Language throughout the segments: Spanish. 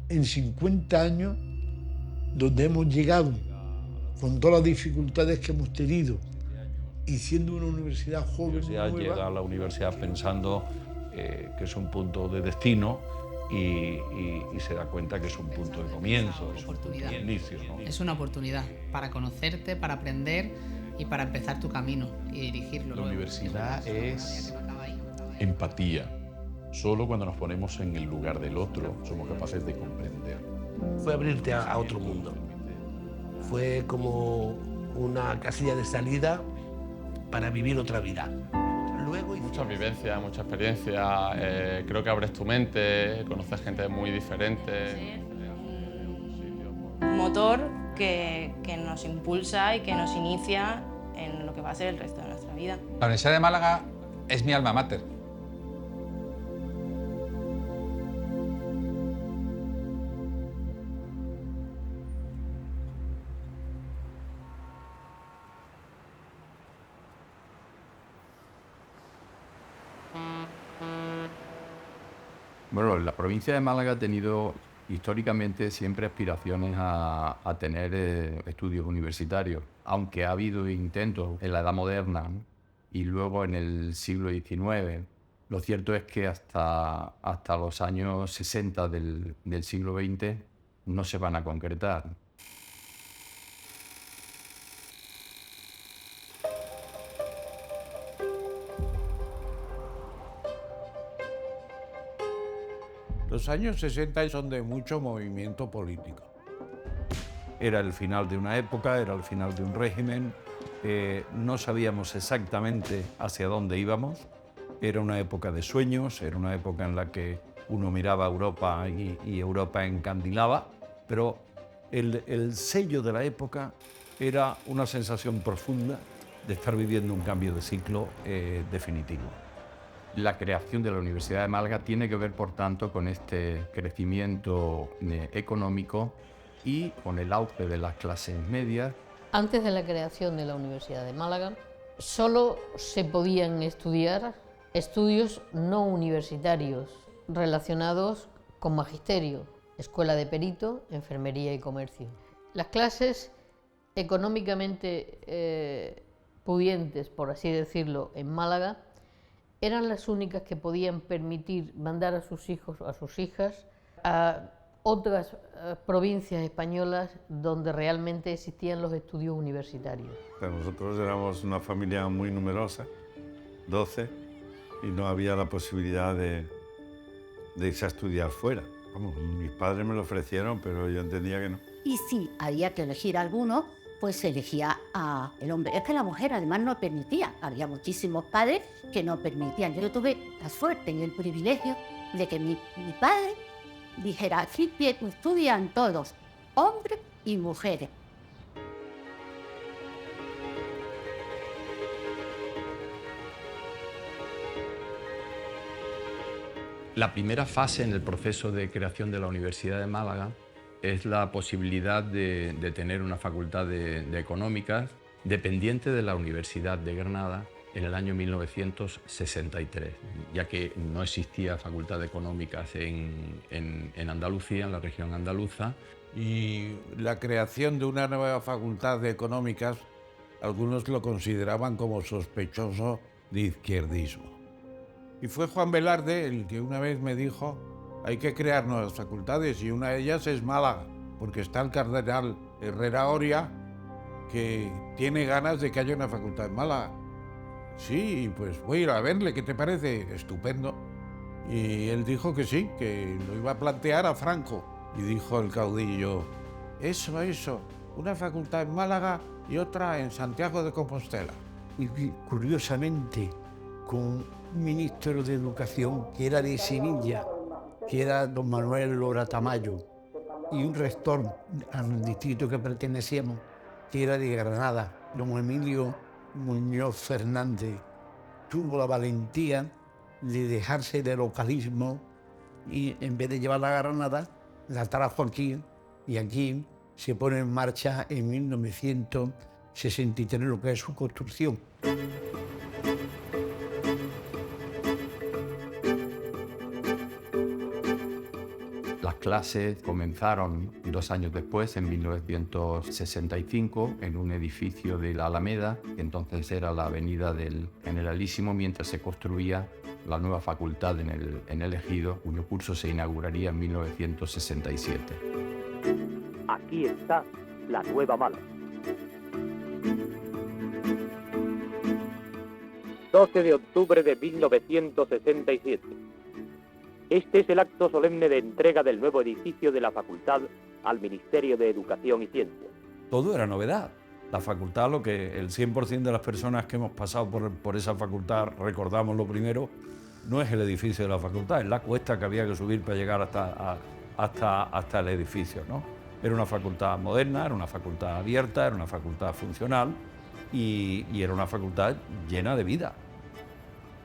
en 50 años, donde hemos llegado con todas las dificultades que hemos tenido y siendo una universidad joven y nueva. Llega a la universidad pensando que es un punto de destino y se da cuenta que es un punto de comienzo, es un punto de inicio, ¿no? Es una oportunidad para conocerte, para aprender y para empezar tu camino y dirigirlo. La universidad es empatía. Solo cuando nos ponemos en el lugar del otro somos capaces de comprender. Fue abrirte a otro mundo. Fue como una casilla de salida para vivir otra vida. Luego muchas vivencias, mucha experiencia, creo que abres tu mente, conoces gente muy diferente. Un motor que nos impulsa y que nos inicia en lo que va a ser el resto de nuestra vida. La Universidad de Málaga es mi alma mater. Bueno, la provincia de Málaga ha tenido históricamente siempre aspiraciones a tener estudios universitarios, aunque ha habido intentos en la Edad Moderna, ¿no? Y luego en el siglo XIX. Lo cierto es que hasta los años 60 del siglo XX no se van a concretar. Los años 60 son de mucho movimiento político. Era el final de una época, era el final de un régimen. No sabíamos exactamente hacia dónde íbamos. Era una época de sueños, era una época en la que uno miraba a Europa y Europa encandilaba, pero el sello de la época era una sensación profunda de estar viviendo un cambio de ciclo definitivo. La creación de la Universidad de Málaga tiene que ver, por tanto, con este crecimiento económico y con el auge de las clases medias. Antes de la creación de la Universidad de Málaga, solo se podían estudiar estudios no universitarios relacionados con magisterio, escuela de perito, enfermería y comercio. Las clases económicamente pudientes, por así decirlo, en Málaga, eran las únicas que podían permitir mandar a sus hijos o a sus hijas a otras provincias españolas donde realmente existían los estudios universitarios. Nosotros éramos una familia muy numerosa, 12, y no había la posibilidad de irse a estudiar fuera. Vamos, mis padres me lo ofrecieron, pero yo entendía que no. Y si había que elegir alguno, pues se elegía a el hombre. Es que la mujer además no permitía. Había muchísimos padres que no permitían. Yo tuve la suerte y el privilegio de que mi padre dijera, aquí estudian todos, hombres y mujeres. La primera fase en el proceso de creación de la Universidad de Málaga es la posibilidad de tener una facultad de Económicas dependiente de la Universidad de Granada en el año 1963, ya que no existía facultad de Económicas en Andalucía, en la región andaluza. Y la creación de una nueva facultad de Económicas, algunos lo consideraban como sospechoso de izquierdismo. Y fue Juan Velarde el que una vez me dijo, hay que crear nuevas facultades y una de ellas es Málaga, porque está el cardenal Herrera Oria, que tiene ganas de que haya una facultad en Málaga. Sí, pues voy a ir a verle, ¿qué te parece? Estupendo. Y él dijo que sí, que lo iba a plantear a Franco. Y dijo el caudillo, eso, una facultad en Málaga y otra en Santiago de Compostela. Y curiosamente, con un ministro de Educación que era de Sevilla, que era don Manuel Lora Tamayo, y un rector al distrito que pertenecíamos, que era de Granada, don Emilio Muñoz Fernández, tuvo la valentía de dejarse de localismo y en vez de llevarla a Granada, la trajo aquí, y aquí se pone en marcha en 1963 lo que es su construcción. Las clases comenzaron 2 años después, en 1965, en un edificio de la Alameda, que entonces era la avenida del Generalísimo, mientras se construía la nueva facultad en el Ejido, cuyo curso se inauguraría en 1967. Aquí está la nueva Málaga. 12 de octubre de 1967. Este es el acto solemne de entrega del nuevo edificio de la facultad al Ministerio de Educación y Ciencia. Todo era novedad. La facultad, lo que el 100% de las personas que hemos pasado por esa facultad recordamos lo primero, no es el edificio de la facultad, es la cuesta que había que subir para llegar hasta el edificio, ¿no? Era una facultad moderna, era una facultad abierta, era una facultad funcional y era una facultad llena de vida.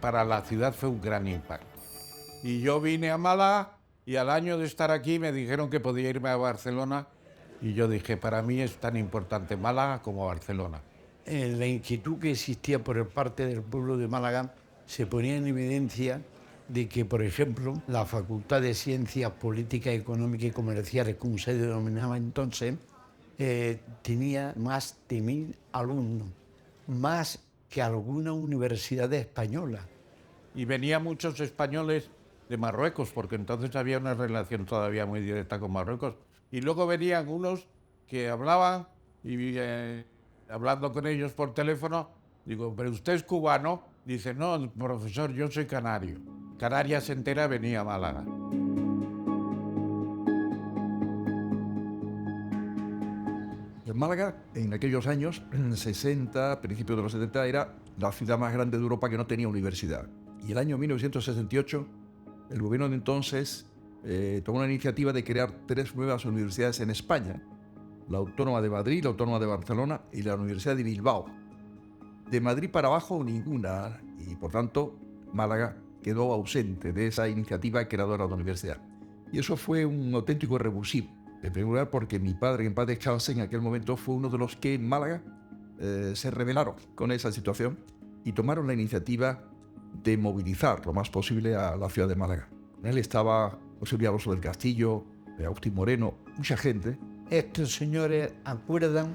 Para la ciudad fue un gran impacto. Y yo vine a Málaga y al año de estar aquí me dijeron que podía irme a Barcelona y yo dije, para mí es tan importante Málaga como Barcelona. La inquietud que existía por parte del pueblo de Málaga se ponía en evidencia de que, por ejemplo, la Facultad de Ciencias Políticas, Económicas y Comerciales, como se denominaba entonces, tenía más de 1000 alumnos, más que alguna universidad española. Y venían muchos españoles de Marruecos, porque entonces había una relación todavía muy directa con Marruecos. Y luego venían unos que hablaban y hablando con ellos por teléfono, digo, ¿pero usted es cubano? Dice, no, profesor, yo soy canario. Canarias entera venía a Málaga. Málaga, en aquellos años, en 60, principios de los 70, era la ciudad más grande de Europa que no tenía universidad. Y el año 1968, el gobierno de entonces tomó una iniciativa de crear 3 nuevas universidades en España. La Autónoma de Madrid, la Autónoma de Barcelona y la Universidad de Bilbao. De Madrid para abajo, ninguna. Y, por tanto, Málaga quedó ausente de esa iniciativa creadora de la universidad. Y eso fue un auténtico revulsivo. En primer lugar, porque mi padre, en paz descanse, en aquel momento fue uno de los que en Málaga se rebelaron con esa situación y tomaron la iniciativa de movilizar lo más posible a la ciudad de Málaga. Con él estaba José Luis Alonso del Castillo, Agustín Moreno, mucha gente. Estos señores acuerdan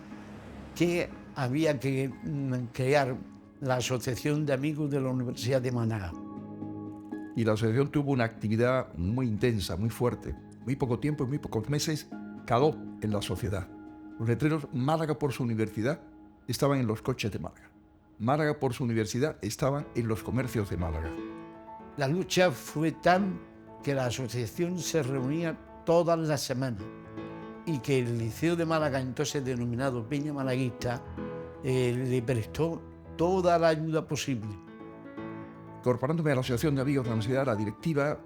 que había que crear la Asociación de Amigos de la Universidad de Málaga. Y la asociación tuvo una actividad muy intensa, muy fuerte. Muy poco tiempo, muy pocos meses, caló en la sociedad. Los letreros Málaga por su universidad estaban en los coches de Málaga. Málaga por su universidad estaban en los comercios de Málaga. La lucha fue tan que la asociación se reunía todas las semanas y que el Liceo de Málaga, entonces denominado Peña Malaguista, le prestó toda la ayuda posible. Incorporándome a la Asociación de Amigos de la Universidad, la directiva,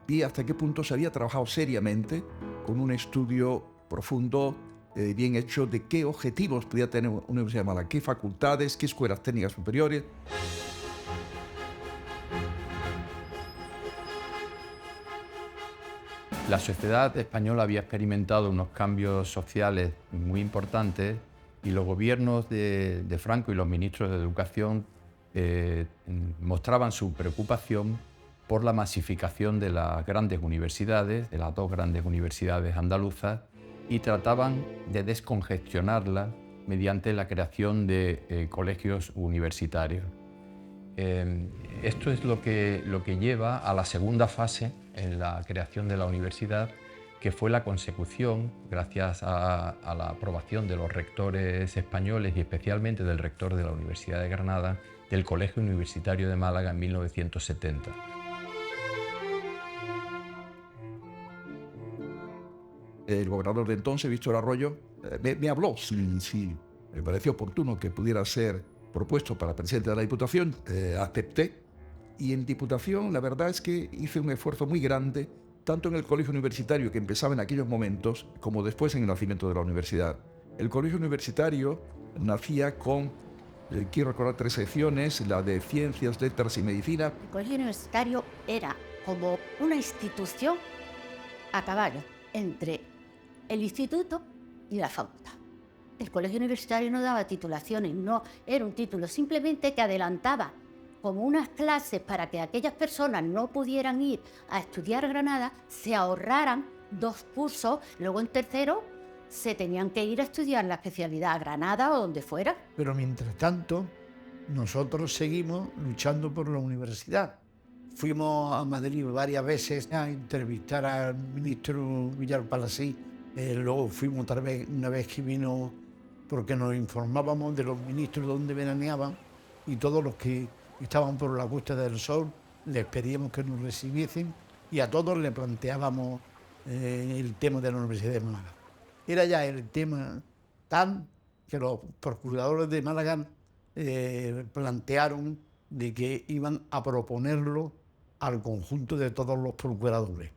vi hasta qué punto se había trabajado seriamente con un estudio profundo, bien hecho, de qué objetivos podía tener una Universidad de Málaga, qué facultades, qué escuelas técnicas superiores. La sociedad española había experimentado unos cambios sociales muy importantes y los gobiernos de Franco y los ministros de Educación mostraban su preocupación por la masificación de las grandes universidades, de las 2 grandes universidades andaluzas, y trataban de descongestionarlas mediante la creación de colegios universitarios. Esto es lo que lleva a la segunda fase en la creación de la universidad, que fue la consecución, gracias a la aprobación de los rectores españoles y especialmente del rector de la Universidad de Granada, del Colegio Universitario de Málaga en 1970. El gobernador de entonces, Víctor Arroyo, me habló si me pareció oportuno que pudiera ser propuesto para presidente de la Diputación. Acepté, y en Diputación la verdad es que hice un esfuerzo muy grande, tanto en el colegio universitario que empezaba en aquellos momentos, como después en el nacimiento de la universidad. El colegio universitario nacía con, quiero recordar, 3 secciones, la de Ciencias, Letras y Medicina. El colegio universitario era como una institución a caballo entre el instituto y la facultad. El colegio universitario no daba titulaciones, no era un título, simplemente que adelantaba como unas clases para que aquellas personas no pudieran ir a estudiar a Granada, se ahorraran 2 cursos, luego en tercero se tenían que ir a estudiar la especialidad a Granada o donde fuera. Pero mientras tanto, nosotros seguimos luchando por la universidad. Fuimos a Madrid varias veces a entrevistar al ministro Villar Palasí. Luego fuimos otra vez, una vez que vino, porque nos informábamos de los ministros donde veraneaban, y todos los que estaban por la Costa del Sol les pedíamos que nos recibiesen, y a todos le planteábamos el tema de la Universidad de Málaga. Era ya el tema tal que los procuradores de Málaga plantearon de que iban a proponerlo al conjunto de todos los procuradores,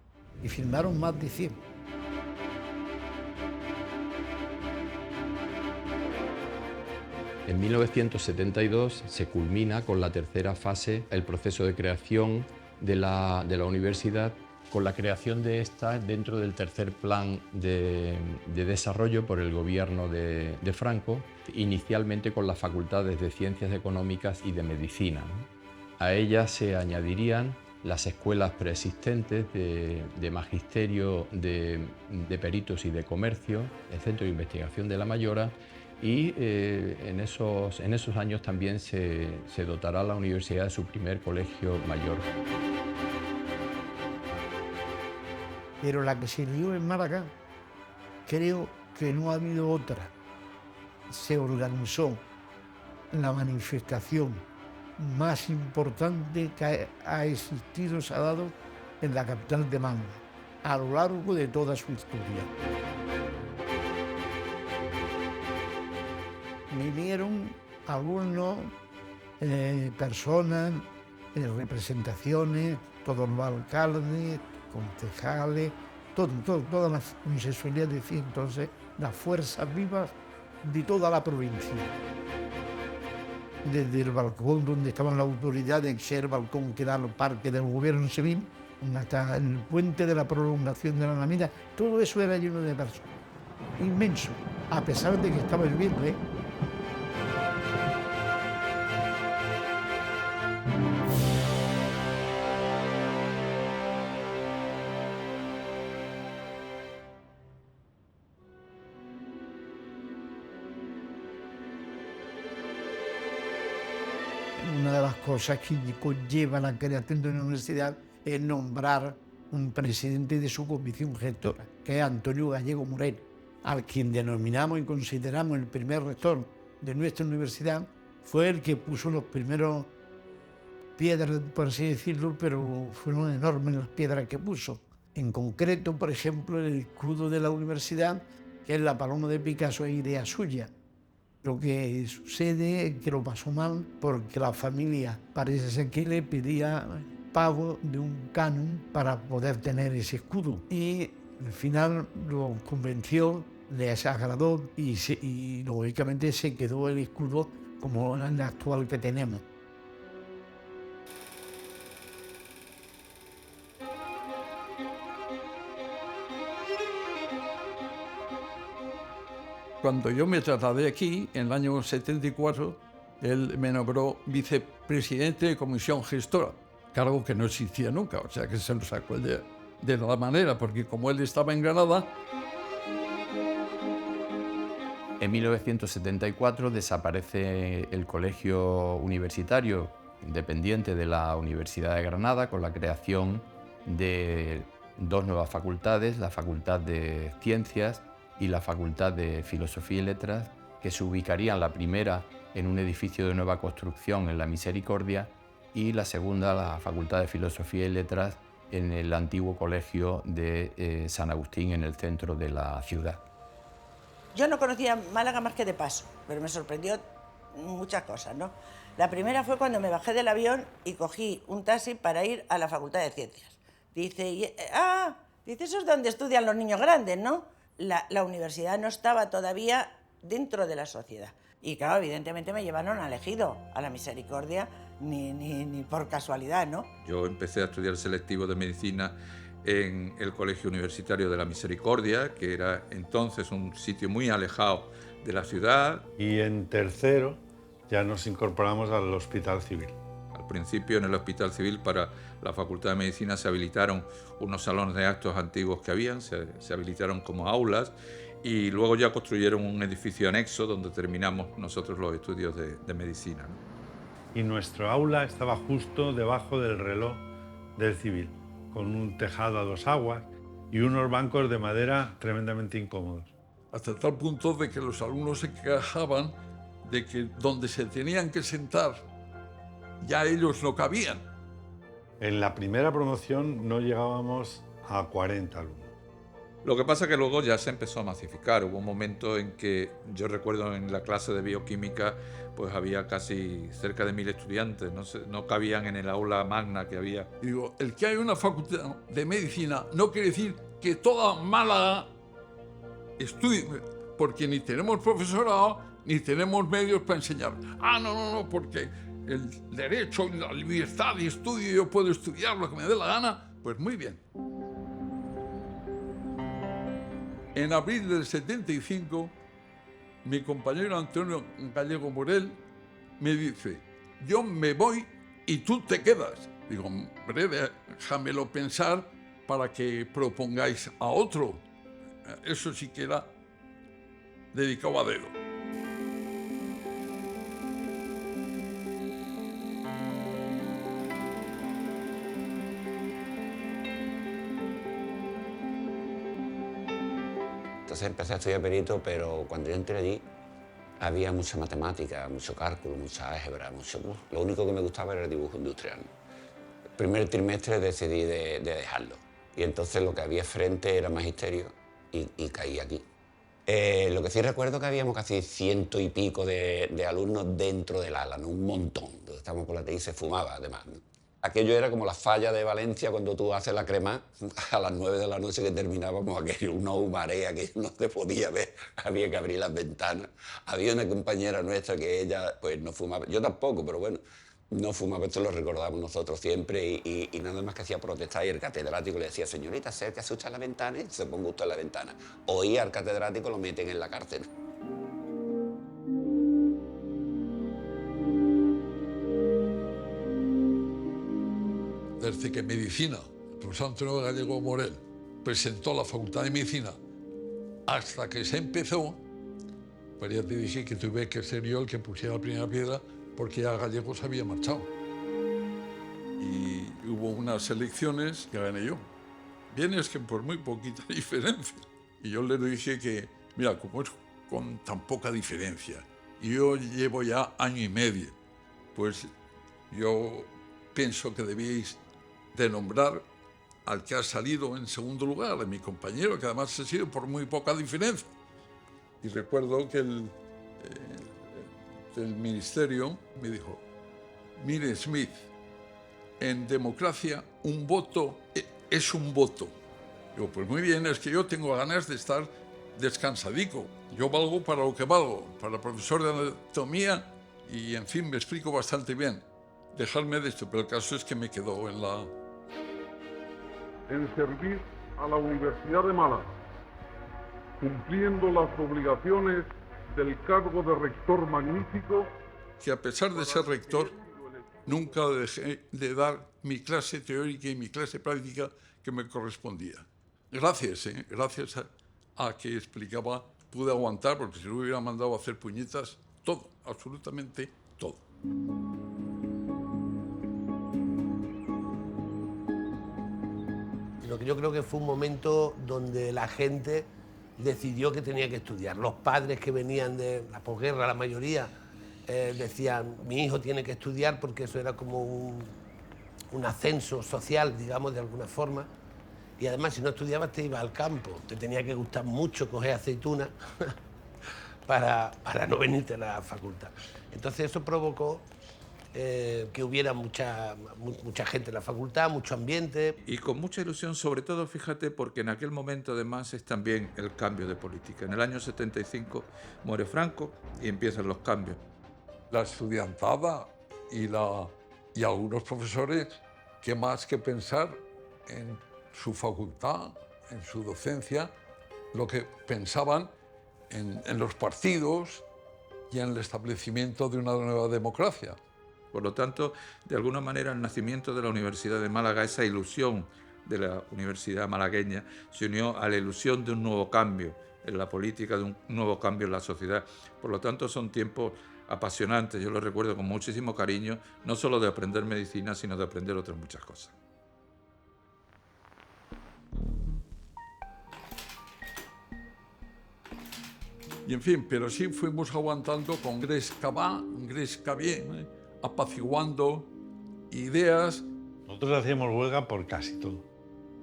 y firmaron más de 100. En 1972 se culmina con la tercera fase el proceso de creación de la universidad, con la creación de esta dentro del tercer plan de desarrollo por el gobierno de Franco, inicialmente con las facultades de Ciencias Económicas y de Medicina, ¿no? A ellas se añadirían las escuelas preexistentes de magisterio, de peritos y de comercio, el Centro de Investigación de La Mayora, y en esos años también se dotará la universidad de su primer colegio mayor. Pero la que se dio en Málaga, creo que no ha habido otra. Se organizó la manifestación más importante que ha existido, se ha dado en la capital de Málaga, a lo largo de toda su historia. Vinieron alumnos, personas, representaciones, todos los alcaldes, concejales, todas las, como se solía decir entonces, las fuerzas vivas de toda la provincia. Desde el balcón donde estaban las autoridades, que era el balcón que da al parque del gobierno civil, hasta el puente de la prolongación de la Alameda, todo eso era lleno de personas, inmenso, a pesar de que estaba lloviendo, Una de las cosas que conlleva la creación de una universidad es nombrar un presidente de su comisión gestora, que es Antonio Gallego Moreno, al quien denominamos y consideramos el primer rector de nuestra universidad. Fue el que puso los primeros piedras, por así decirlo, pero fueron enormes las piedras que puso. En concreto, por ejemplo, el escudo de la universidad, que es la paloma de Picasso, es idea suya. Lo que sucede es que lo pasó mal porque la familia parece ser que le pedía pago de un canon para poder tener ese escudo. Y al final lo convenció, les agradó y lógicamente se quedó el escudo como el actual que tenemos. Cuando yo me trasladé aquí, en el año 74, él me nombró vicepresidente de comisión gestora, cargo que no existía nunca, o sea que se lo sacó de la manera, porque como él estaba en Granada. En 1974 desaparece el colegio universitario independiente de la Universidad de Granada con la creación de 2 nuevas facultades, la Facultad de Ciencias y la Facultad de Filosofía y Letras, que se ubicarían la primera en un edificio de nueva construcción en la Misericordia y la segunda, la Facultad de Filosofía y Letras, en el antiguo colegio de San Agustín en el centro de la ciudad. Yo no conocía Málaga más que de paso, pero me sorprendió muchas cosas, ¿no? La primera fue cuando me bajé del avión y cogí un taxi para ir a la Facultad de Ciencias. Dice, eso es donde estudian los niños grandes, ¿no? La universidad no estaba todavía dentro de la sociedad. Y claro, evidentemente me llevaron al Ejido, a la Misericordia, ni por casualidad, ¿no? Yo empecé a estudiar selectivo de medicina en el Colegio Universitario de la Misericordia, que era entonces un sitio muy alejado de la ciudad. Y en tercero ya nos incorporamos al Hospital Civil. Al principio en el Hospital Civil para la Facultad de Medicina se habilitaron unos salones de actos antiguos que habían, se habilitaron como aulas, y luego ya construyeron un edificio anexo donde terminamos nosotros los estudios de medicina, ¿no? Y nuestro aula estaba justo debajo del reloj del Civil, con un tejado a dos aguas y unos bancos de madera tremendamente incómodos. Hasta tal punto de que los alumnos se quejaban de que donde se tenían que sentar ya ellos no cabían. En la primera promoción no llegábamos a 40 alumnos. Lo que pasa es que luego ya se empezó a masificar. Hubo un momento en que, yo recuerdo en la clase de bioquímica, pues había casi cerca de 1000 estudiantes, no cabían en el aula magna que había. Digo, el que hay una facultad de medicina no quiere decir que toda Málaga estudie, porque ni tenemos profesorado, ni tenemos medios para enseñar. No, porque el derecho y la libertad de estudio, yo puedo estudiar lo que me dé la gana. Pues muy bien. En abril del 75, mi compañero Antonio Gallego Morel me dice, yo me voy y tú te quedas. Digo, hombre, déjamelo pensar para que propongáis a otro. Eso sí que era dedicado a dedo. Entonces empecé a estudiar perito, pero cuando yo entré allí había mucha matemática, mucho cálculo, mucha álgebra, lo único que me gustaba era el dibujo industrial. El primer trimestre decidí de dejarlo. Y entonces lo que había frente era magisterio y caí aquí. Lo que sí recuerdo que habíamos casi 100 y pico de alumnos dentro del ala, ¿no? Un montón. Entonces estábamos por la TI y se fumaba además, ¿no? Aquello era como la falla de Valencia cuando tú haces la crema a las 9 de la noche que terminábamos, aquello, una humarea que no se podía ver, había que abrir las ventanas. Había una compañera nuestra que ella pues no fumaba, yo tampoco, pero bueno, no fumaba, esto lo recordamos nosotros siempre y nada más que hacía protestar y el catedrático le decía, señorita, acérquese usted a la ventana y se ponga usted en la ventana. Oía al catedrático, lo meten en la cárcel. Desde que Medicina, el profesor Antonio Gallego Morel, presentó la Facultad de Medicina hasta que se empezó, pues ya te dije que tuve que ser yo el que pusiera la primera piedra porque ya Gallego se había marchado. Y hubo unas elecciones que gané yo. Bien, es que por muy poquita diferencia. Y yo le dije que, mira, como es con tan poca diferencia, y yo llevo ya año y medio, pues yo pienso que debíais de nombrar al que ha salido en segundo lugar, a mi compañero, que además ha sido por muy poca diferencia. Y recuerdo que el ministerio me dijo, mire Smith, en democracia un voto es un voto. Digo, pues muy bien, es que yo tengo ganas de estar descansadico. Yo valgo para lo que valgo, para profesor de anatomía y, en fin, me explico bastante bien. Dejarme de esto, pero el caso es que me quedó en servir a la Universidad de Málaga, cumpliendo las obligaciones del cargo de rector magnífico. Que a pesar de ser rector, nunca dejé de dar mi clase teórica y mi clase práctica que me correspondía. Gracias a que explicaba, pude aguantar, porque si no hubiera mandado a hacer puñetas, todo, absolutamente todo. Lo que yo creo que fue un momento donde la gente decidió que tenía que estudiar. Los padres que venían de la posguerra, la mayoría, decían, mi hijo tiene que estudiar porque eso era como un ascenso social, digamos, de alguna forma. Y además, si no estudiabas, te ibas al campo. Te tenía que gustar mucho coger aceitunas para no venirte a la facultad. Entonces eso provocó que hubiera mucha gente en la facultad, mucho ambiente. Y con mucha ilusión, sobre todo, fíjate, porque en aquel momento además es también el cambio de política. En el año 75 muere Franco y empiezan los cambios. La estudiantada y algunos profesores, ¿qué más que pensar en su facultad, en su docencia, lo que pensaban en los partidos y en el establecimiento de una nueva democracia? Por lo tanto, de alguna manera, el nacimiento de la Universidad de Málaga, esa ilusión de la universidad malagueña, se unió a la ilusión de un nuevo cambio en la política, de un nuevo cambio en la sociedad. Por lo tanto, son tiempos apasionantes. Yo lo recuerdo con muchísimo cariño, no solo de aprender medicina, sino de aprender otras muchas cosas. Y en fin, pero sí fuimos aguantando con Gresca va, Gresca viene, apaciguando ideas. Nosotros hacíamos huelga por casi todo.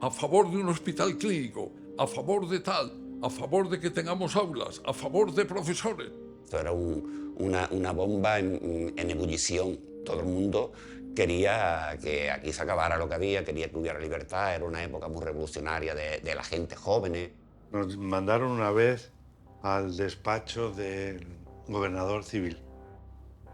A favor de un hospital clínico, a favor de tal, a favor de que tengamos aulas, a favor de profesores. Esto era una bomba en ebullición. Todo el mundo quería que aquí se acabara lo que había, quería que hubiera libertad. Era una época muy revolucionaria de la gente joven. Nos mandaron una vez al despacho del gobernador civil.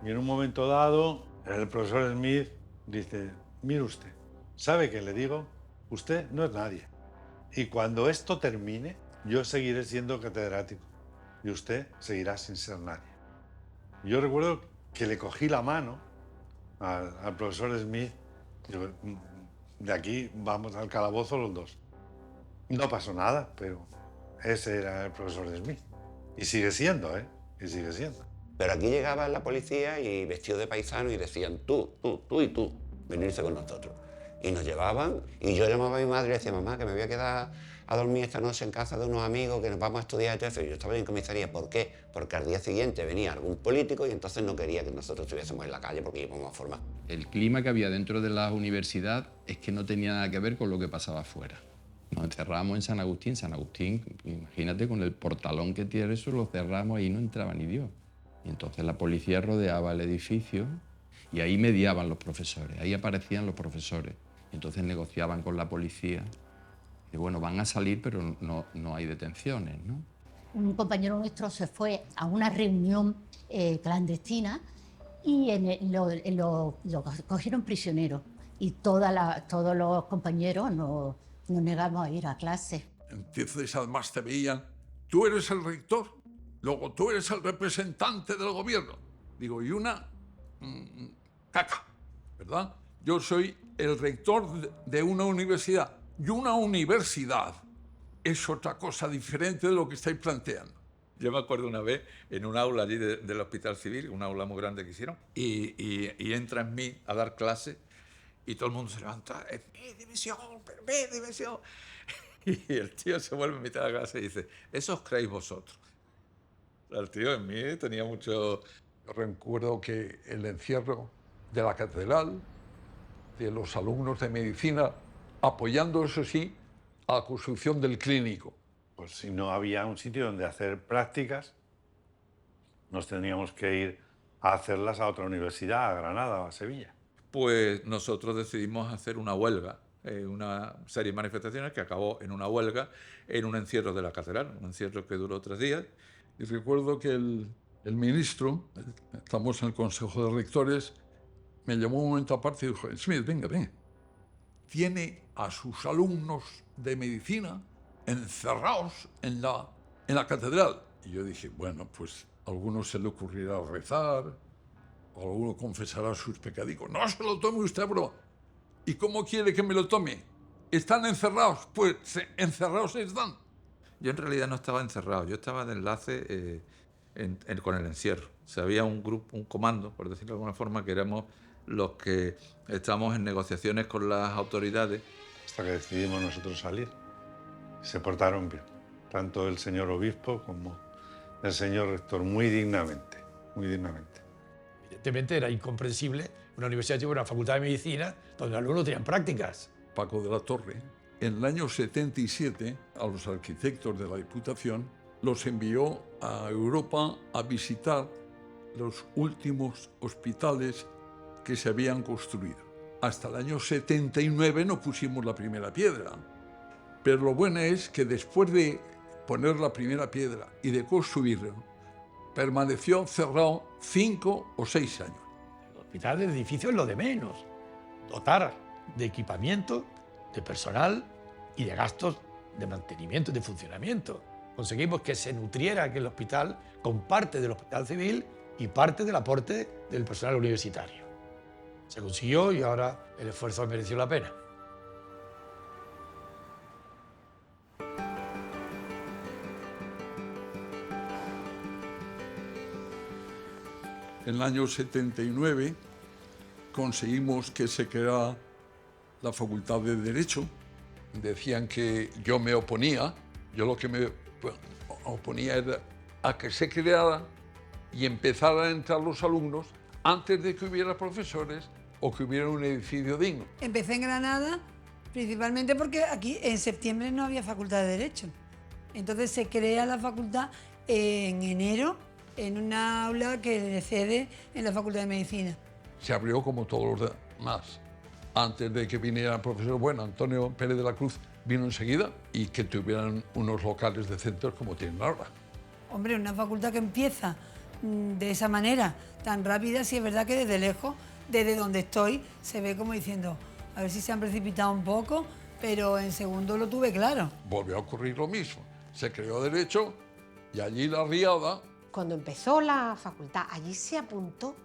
Y en un momento dado, el profesor Smith dice, mire usted, ¿sabe qué le digo? Usted no es nadie. Y cuando esto termine, yo seguiré siendo catedrático y usted seguirá sin ser nadie. Yo recuerdo que le cogí la mano al profesor Smith. Digo, de aquí vamos al calabozo los dos. No pasó nada, pero ese era el profesor Smith. Y sigue siendo, ¿eh? Y sigue siendo. Pero aquí llegaba la policía y vestido de paisano y decían tú y tú, venirse con nosotros. Y nos llevaban y yo llamaba a mi madre y decía, mamá, que me voy a quedar a dormir esta noche en casa de unos amigos que nos vamos a estudiar y todo eso. Y yo estaba en comisaría. ¿Por qué? Porque al día siguiente venía algún político y entonces no quería que nosotros estuviésemos en la calle porque íbamos a formar. El clima que había dentro de la universidad es que no tenía nada que ver con lo que pasaba afuera. Nos encerramos en San Agustín. San Agustín, imagínate, con el portalón que tiene eso, lo cerramos, ahí no entraba ni Dios. Y entonces la policía rodeaba el edificio y ahí mediaban los profesores, ahí aparecían los profesores. Y entonces negociaban con la policía. Y bueno, van a salir, pero no hay detenciones, ¿no? Un compañero nuestro se fue a una reunión clandestina y lo cogieron prisionero. Y todos los compañeros nos negamos a ir a clase. Entonces además te veían, tú eres el rector, luego tú eres el representante del gobierno. Digo, y una caca, ¿verdad? Yo soy el rector de una universidad. Y una universidad es otra cosa diferente de lo que estáis planteando. Yo me acuerdo una vez en un aula allí del Hospital Civil, un aula muy grande que hicieron, y entra en mí a dar clase y todo el mundo se levanta, es mi división, pero mi división. Y el tío se vuelve a mitad de la clase y dice, ¿eso os creéis vosotros? El tío en mí tenía mucho... Yo recuerdo que el encierro de la catedral, de los alumnos de medicina, apoyando, eso sí, a la construcción del clínico. Pues si no había un sitio donde hacer prácticas, nos teníamos que ir a hacerlas a otra universidad, a Granada o a Sevilla. Pues nosotros decidimos hacer una huelga, una serie de manifestaciones que acabó en una huelga, en un encierro de la catedral, un encierro que duró 3 días. Y recuerdo que el ministro, estamos en el Consejo de Rectores, me llamó un momento aparte y dijo, Smith, venga. Tiene a sus alumnos de medicina encerrados en la catedral. Y yo dije, bueno, pues a algunos se le ocurrirá rezar, o alguno confesará sus pecados. No se lo tome usted, bro. ¿Y cómo quiere que me lo tome? ¿Están encerrados? Pues encerrados están. Yo en realidad no estaba encerrado, yo estaba de enlace con el encierro. O sea, había un grupo, un comando, por decirlo de alguna forma, que éramos los que estábamos en negociaciones con las autoridades. Hasta que decidimos nosotros salir. Se portaron bien, tanto el señor obispo como el señor rector, muy dignamente, muy dignamente. Evidentemente era incomprensible una universidad tipo una facultad de medicina donde los alumnos tenían prácticas. Paco de la Torre, en el año 77, a los arquitectos de la Diputación, los envió a Europa a visitar los últimos hospitales que se habían construido. Hasta el año 79 no pusimos la primera piedra. Pero lo bueno es que después de poner la primera piedra y de construirlo, permaneció cerrado 5 o 6 años. El hospital del edificio es lo de menos. Dotar de equipamiento, de personal y de gastos de mantenimiento y de funcionamiento. Conseguimos que se nutriera aquel hospital con parte del hospital civil y parte del aporte del personal universitario. Se consiguió y ahora el esfuerzo mereció la pena. En el año 79 conseguimos que se creara la Facultad de Derecho. Decían que yo me oponía, yo lo que me oponía era a que se creara y empezaran a entrar los alumnos antes de que hubiera profesores o que hubiera un edificio digno. Empecé en Granada principalmente porque aquí en septiembre no había Facultad de Derecho. Entonces se crea la facultad en enero en una aula que le cede en la Facultad de Medicina. Se abrió como todos los demás. Antes de que viniera el profesor, bueno, Antonio Pérez de la Cruz vino enseguida y que tuvieran unos locales decentes como tienen ahora. Hombre, una facultad que empieza de esa manera, tan rápida, sí es verdad que desde lejos, desde donde estoy, se ve como diciendo, a ver si se han precipitado un poco, pero en segundo lo tuve claro. Volvió a ocurrir lo mismo. Se creó Derecho y allí la riada. Cuando empezó la facultad, allí se apuntó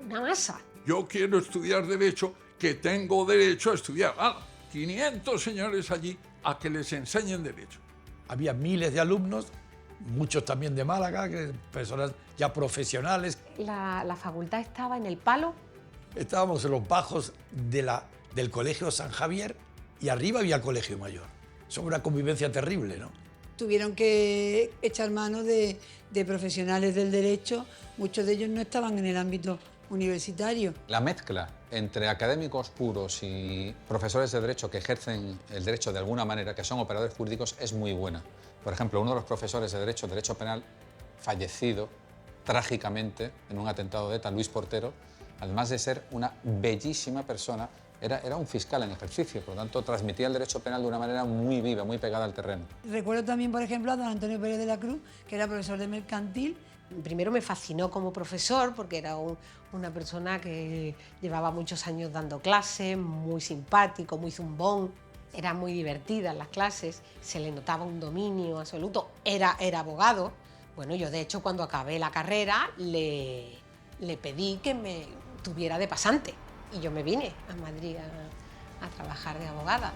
una masa. Yo quiero estudiar Derecho, que tengo derecho a estudiar. 500 señores allí a que les enseñen Derecho. Había miles de alumnos, muchos también de Málaga, personas ya profesionales. La facultad estaba en el palo. Estábamos en los bajos del Colegio San Javier y arriba había el Colegio Mayor. Eso era una convivencia terrible, ¿no? Tuvieron que echar mano de profesionales del derecho, muchos de ellos no estaban en el ámbito universitario. La mezcla entre académicos puros y profesores de derecho que ejercen el derecho de alguna manera, que son operadores jurídicos, es muy buena. Por ejemplo, uno de los profesores de derecho penal, fallecido trágicamente en un atentado de ETA, Luis Portero, además de ser una bellísima persona, era un fiscal en ejercicio, por lo tanto transmitía el derecho penal de una manera muy viva, muy pegada al terreno. Recuerdo también, por ejemplo, a don Antonio Pérez de la Cruz, que era profesor de mercantil. Primero me fascinó como profesor porque era una persona que llevaba muchos años dando clases, muy simpático, muy zumbón. Era muy divertida en las clases, se le notaba un dominio absoluto, era abogado. Bueno, yo de hecho cuando acabé la carrera le pedí que me tuviera de pasante y yo me vine a Madrid a trabajar de abogada.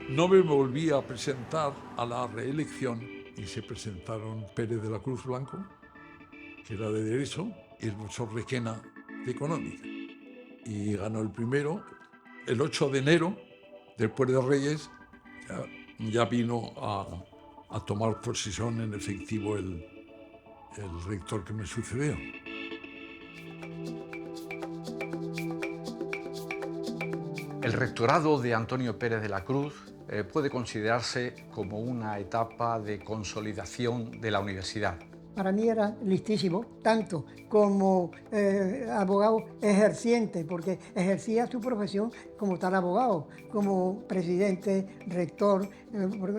No me volví a presentar a la reelección y se presentaron Pérez de la Cruz Blanco, que era de Derecho, y el profesor Requena, de Económica. Y ganó el primero. El 8 de enero, después de Reyes, ya vino a tomar posesión en efectivo el rector que me sucedió. El rectorado de Antonio Pérez de la Cruz puede considerarse como una etapa de consolidación de la universidad. Para mí era listísimo, tanto como abogado ejerciente, porque ejercía su profesión como tal abogado, como presidente, rector,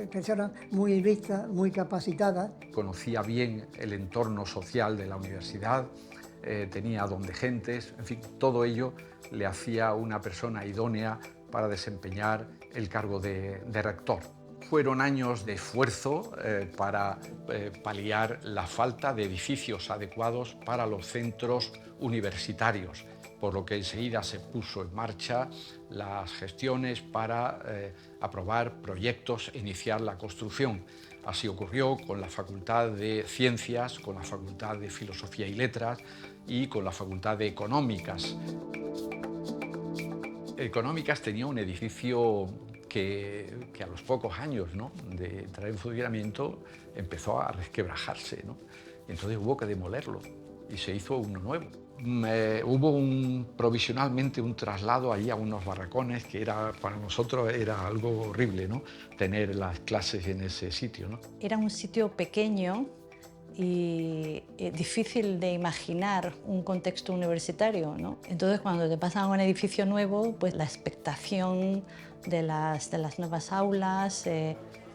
persona muy lista, muy capacitada. Conocía bien el entorno social de la universidad, tenía don de gentes, en fin, todo ello le hacía una persona idónea para desempeñar el cargo de rector. Fueron años de esfuerzo para paliar la falta de edificios adecuados para los centros universitarios, por lo que enseguida se puso en marcha las gestiones para aprobar proyectos e iniciar la construcción. Así ocurrió con la Facultad de Ciencias, con la Facultad de Filosofía y Letras y con la Facultad de Económicas. Económicas tenía un edificio que a los pocos años, ¿no?, de entrar en funcionamiento empezó a resquebrajarse, ¿no? Entonces hubo que demolerlo y se hizo uno nuevo. Hubo provisionalmente un traslado allí a unos barracones que para nosotros era algo horrible, ¿no?, tener las clases en ese sitio, ¿no? Era un sitio pequeño y difícil de imaginar un contexto universitario, ¿no? Entonces, cuando te pasan a un edificio nuevo, pues la expectación de las nuevas aulas,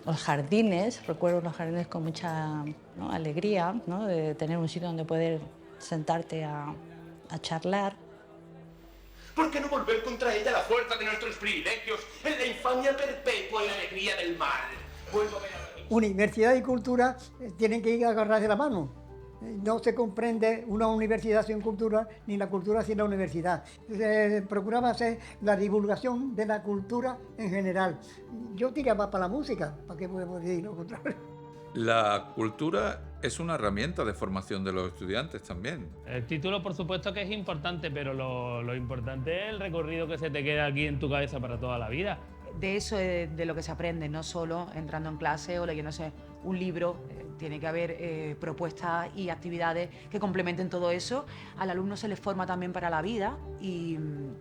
los jardines, recuerdo los jardines con mucha, ¿no?, alegría, ¿no?, de tener un sitio donde poder sentarte a charlar. ¿Por qué no volver contra ella a la fuerza de nuestros privilegios, en la infamia perpetua y la alegría del mal? Vuelvo a ver a Universidad y cultura tienen que ir agarradas de la mano. No se comprende una universidad sin cultura, ni la cultura sin la universidad. Se procuraba hacer la divulgación de la cultura en general. Yo tiraba para la música, ¿para qué podemos decir lo contrario? La cultura es una herramienta de formación de los estudiantes también. El título, por supuesto, que es importante, pero lo importante es el recorrido que se te queda aquí en tu cabeza para toda la vida. De eso es de lo que se aprende, no solo entrando en clase o leyéndose un libro. Tiene que haber propuestas y actividades que complementen todo eso. Al alumno se le forma también para la vida y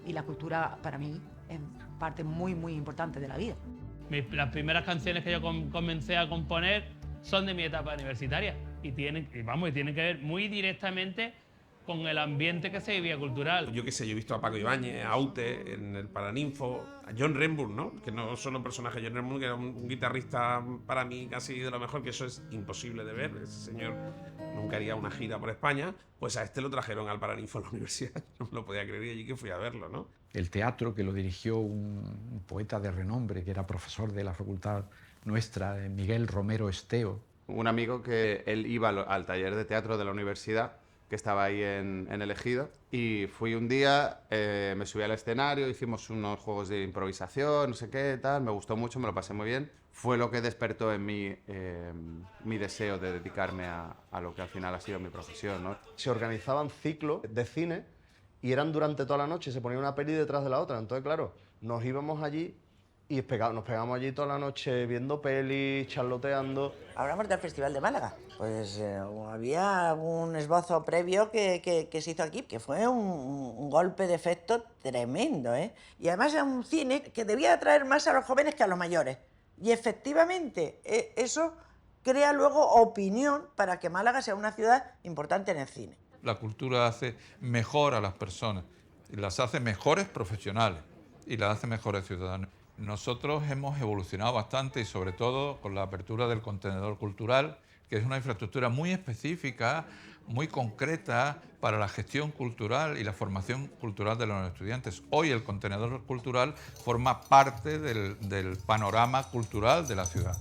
la cultura, para mí, es parte muy, muy importante de la vida. Las primeras canciones que yo comencé a componer son de mi etapa universitaria y tienen que ver muy directamente con el ambiente que se vivía cultural. Yo qué sé, yo he visto a Paco Ibáñez, a Aute en el Paraninfo, a John Renbourn, ¿no? Que no solo un personaje, John Renbourn, que era un guitarrista para mí casi de lo mejor, que eso es imposible de ver. Ese señor nunca haría una gira por España. Pues a este lo trajeron al Paraninfo en la universidad. No me lo podía creer y allí que fui a verlo, ¿no? El teatro, que lo dirigió un poeta de renombre, que era profesor de la facultad nuestra, Miguel Romero Esteo. Un amigo que él iba al taller de teatro de la universidad, que estaba ahí en el Ejido, y fui un día, me subí al escenario, hicimos unos juegos de improvisación, no sé qué, tal, me gustó mucho, me lo pasé muy bien. Fue lo que despertó en mí mi deseo de dedicarme a lo que al final ha sido mi profesión, ¿no? Se organizaban ciclos de cine y eran durante toda la noche, se ponía una peli detrás de la otra, entonces claro, nos íbamos allí y nos pegamos allí toda la noche viendo pelis, charloteando. Hablamos del Festival de Málaga. Pues había un esbozo previo que se hizo aquí, que fue un golpe de efecto tremendo, ¿eh? Y además era un cine que debía atraer más a los jóvenes que a los mayores. Y efectivamente, eso crea luego opinión para que Málaga sea una ciudad importante en el cine. La cultura hace mejor a las personas, y las hace mejores profesionales y las hace mejores ciudadanos. Nosotros hemos evolucionado bastante y sobre todo con la apertura del contenedor cultural, que es una infraestructura muy específica, muy concreta para la gestión cultural y la formación cultural de los estudiantes. Hoy el contenedor cultural forma parte del panorama cultural de la ciudad.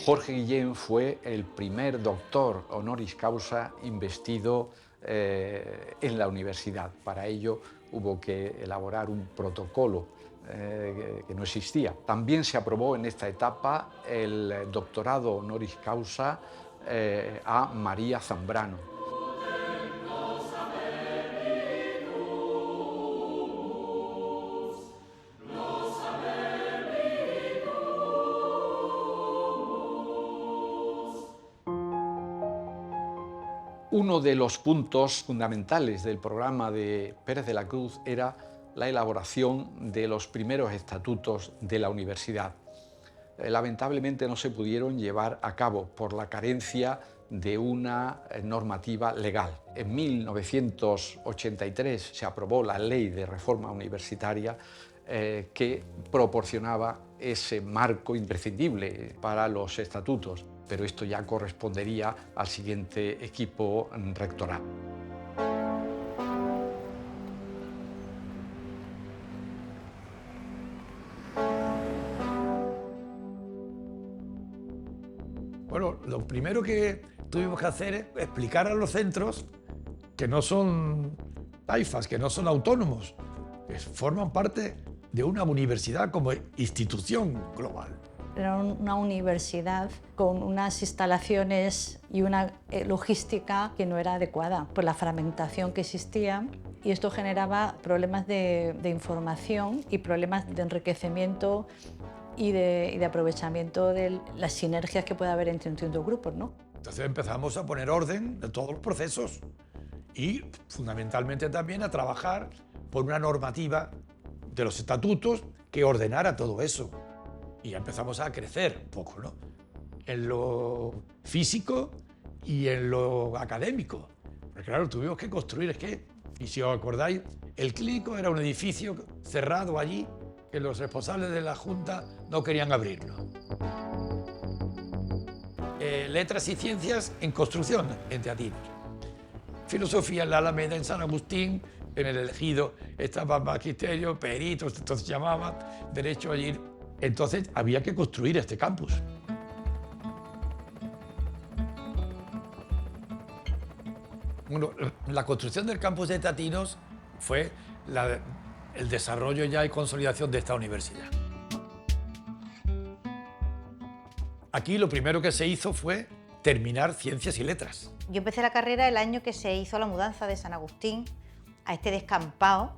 Jorge Guillén fue el primer doctor honoris causa investido en la universidad. Para ello hubo que elaborar un protocolo que no existía. También se aprobó en esta etapa el doctorado honoris causa a María Zambrano. Uno de los puntos fundamentales del programa de Pérez de la Cruz era la elaboración de los primeros estatutos de la universidad. Lamentablemente no se pudieron llevar a cabo por la carencia de una normativa legal. En 1983 se aprobó la Ley de Reforma Universitaria que proporcionaba ese marco imprescindible para los estatutos, pero esto ya correspondería al siguiente equipo rectoral. Bueno, lo primero que tuvimos que hacer es explicar a los centros que no son taifas, que no son autónomos, que forman parte de una universidad como institución global. Era una universidad con unas instalaciones y una logística que no era adecuada por la fragmentación que existía, y esto generaba problemas de información y problemas de enriquecimiento y de aprovechamiento de las sinergias que puede haber entre distintos grupos, ¿no? Entonces empezamos a poner orden de todos los procesos y fundamentalmente también a trabajar por una normativa de los estatutos que ordenara todo eso. Y empezamos a crecer un poco, ¿no? En lo físico y en lo académico. Porque claro, tuvimos que construir, y si os acordáis, el Clínico era un edificio cerrado allí que los responsables de la Junta no querían abrirlo. Letras y Ciencias en construcción en Teatinos. filosofía en la Alameda, en San Agustín, en el Elegido estaba magisterio, peritos, entonces se llamaba, derecho allí. Entonces había que construir este campus. Bueno, la construcción del campus de Teatinos fue el desarrollo ya y consolidación de esta universidad. Aquí lo primero que se hizo fue terminar Ciencias y Letras. Yo empecé la carrera el año que se hizo la mudanza de San Agustín a este descampado.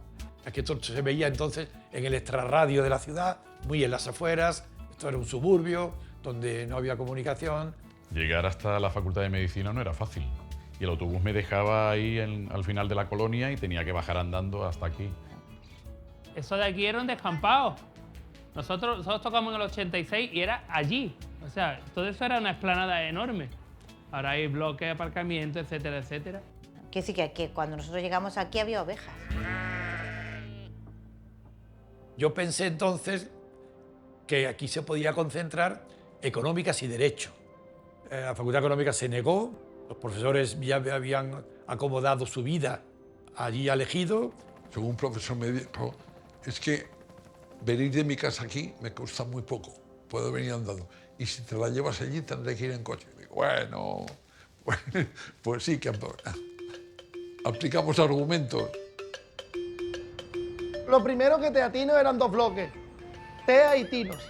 Aquí esto se veía entonces en el extrarradio de la ciudad, muy en las afueras. Esto era un suburbio donde no había comunicación. Llegar hasta la Facultad de Medicina no era fácil. Y el autobús me dejaba ahí al final de la colonia y tenía que bajar andando hasta aquí. Eso de aquí era un descampado. Nosotros tocamos en el 86 y era allí. O sea, todo eso era una explanada enorme. Ahora hay bloques, aparcamiento, etcétera, etcétera. Quiere decir que cuando nosotros llegamos aquí había ovejas. Yo pensé entonces que aquí se podía concentrar Económicas y Derecho. La Facultad de Económicas se negó, los profesores ya habían acomodado su vida allí al Ejido. Según un profesor me dijo, es que venir de mi casa aquí me cuesta muy poco, puedo venir andando. Y si te la llevas allí tendré que ir en coche. Digo, bueno, pues sí que aplicamos argumentos. Lo primero que Teatinos eran dos bloques, TEA y Tinos.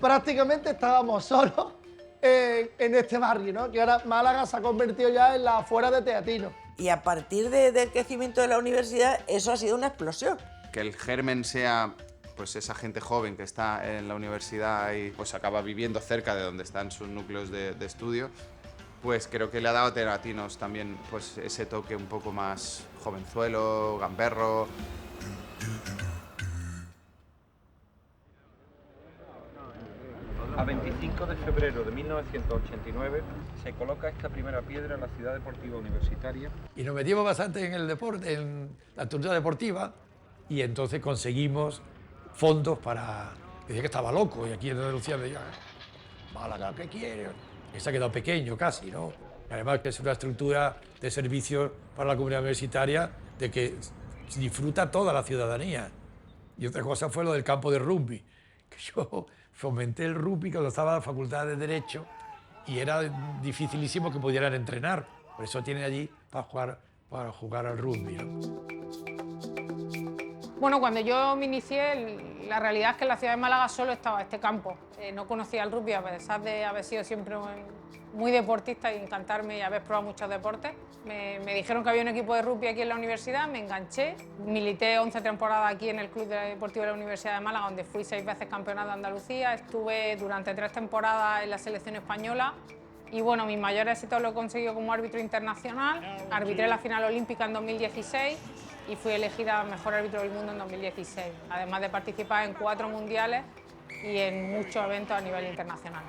Prácticamente estábamos solos en este barrio, ¿no? Que ahora Málaga se ha convertido ya en la afuera de Teatinos. Y a partir del crecimiento de la universidad, eso ha sido una explosión. Que el germen sea pues esa gente joven que está en la universidad y pues acaba viviendo cerca de donde están sus núcleos de estudio, pues creo que le ha dado a Teatinos también pues ese toque un poco más jovenzuelo, gamberro. A 25 de febrero de 1989 se coloca esta primera piedra en la Ciudad Deportiva Universitaria. Y nos metimos bastante en el deporte, en la actividad deportiva, y entonces conseguimos fondos para... Decía que estaba loco, y aquí en Andalucía me decía, Málaga, ¿qué quiere? Que se ha quedado pequeño casi, ¿no? Y además que es una estructura de servicios para la comunidad universitaria de que disfruta toda la ciudadanía. Y otra cosa fue lo del campo de rugby, que yo fomenté el rugby cuando estaba en la Facultad de Derecho y era dificilísimo que pudieran entrenar. Por eso tienen allí para jugar al rugby, ¿no? Bueno, cuando yo me inicié, la realidad es que en la ciudad de Málaga solo estaba este campo. No conocía el rugby, a pesar de haber sido siempre muy deportista y encantarme y haber probado muchos deportes. Me dijeron que había un equipo de rugby aquí en la universidad, me enganché. Milité 11 temporadas aquí en el Club Deportivo de la Universidad de Málaga, donde fui 6 veces campeona de Andalucía. Estuve durante 3 temporadas en la selección española. Y bueno, mi mayor éxito lo he conseguido como árbitro internacional. Arbitré la final olímpica en 2016 y fui elegida mejor árbitro del mundo en 2016, además de participar en 4 mundiales y en muchos eventos a nivel internacional.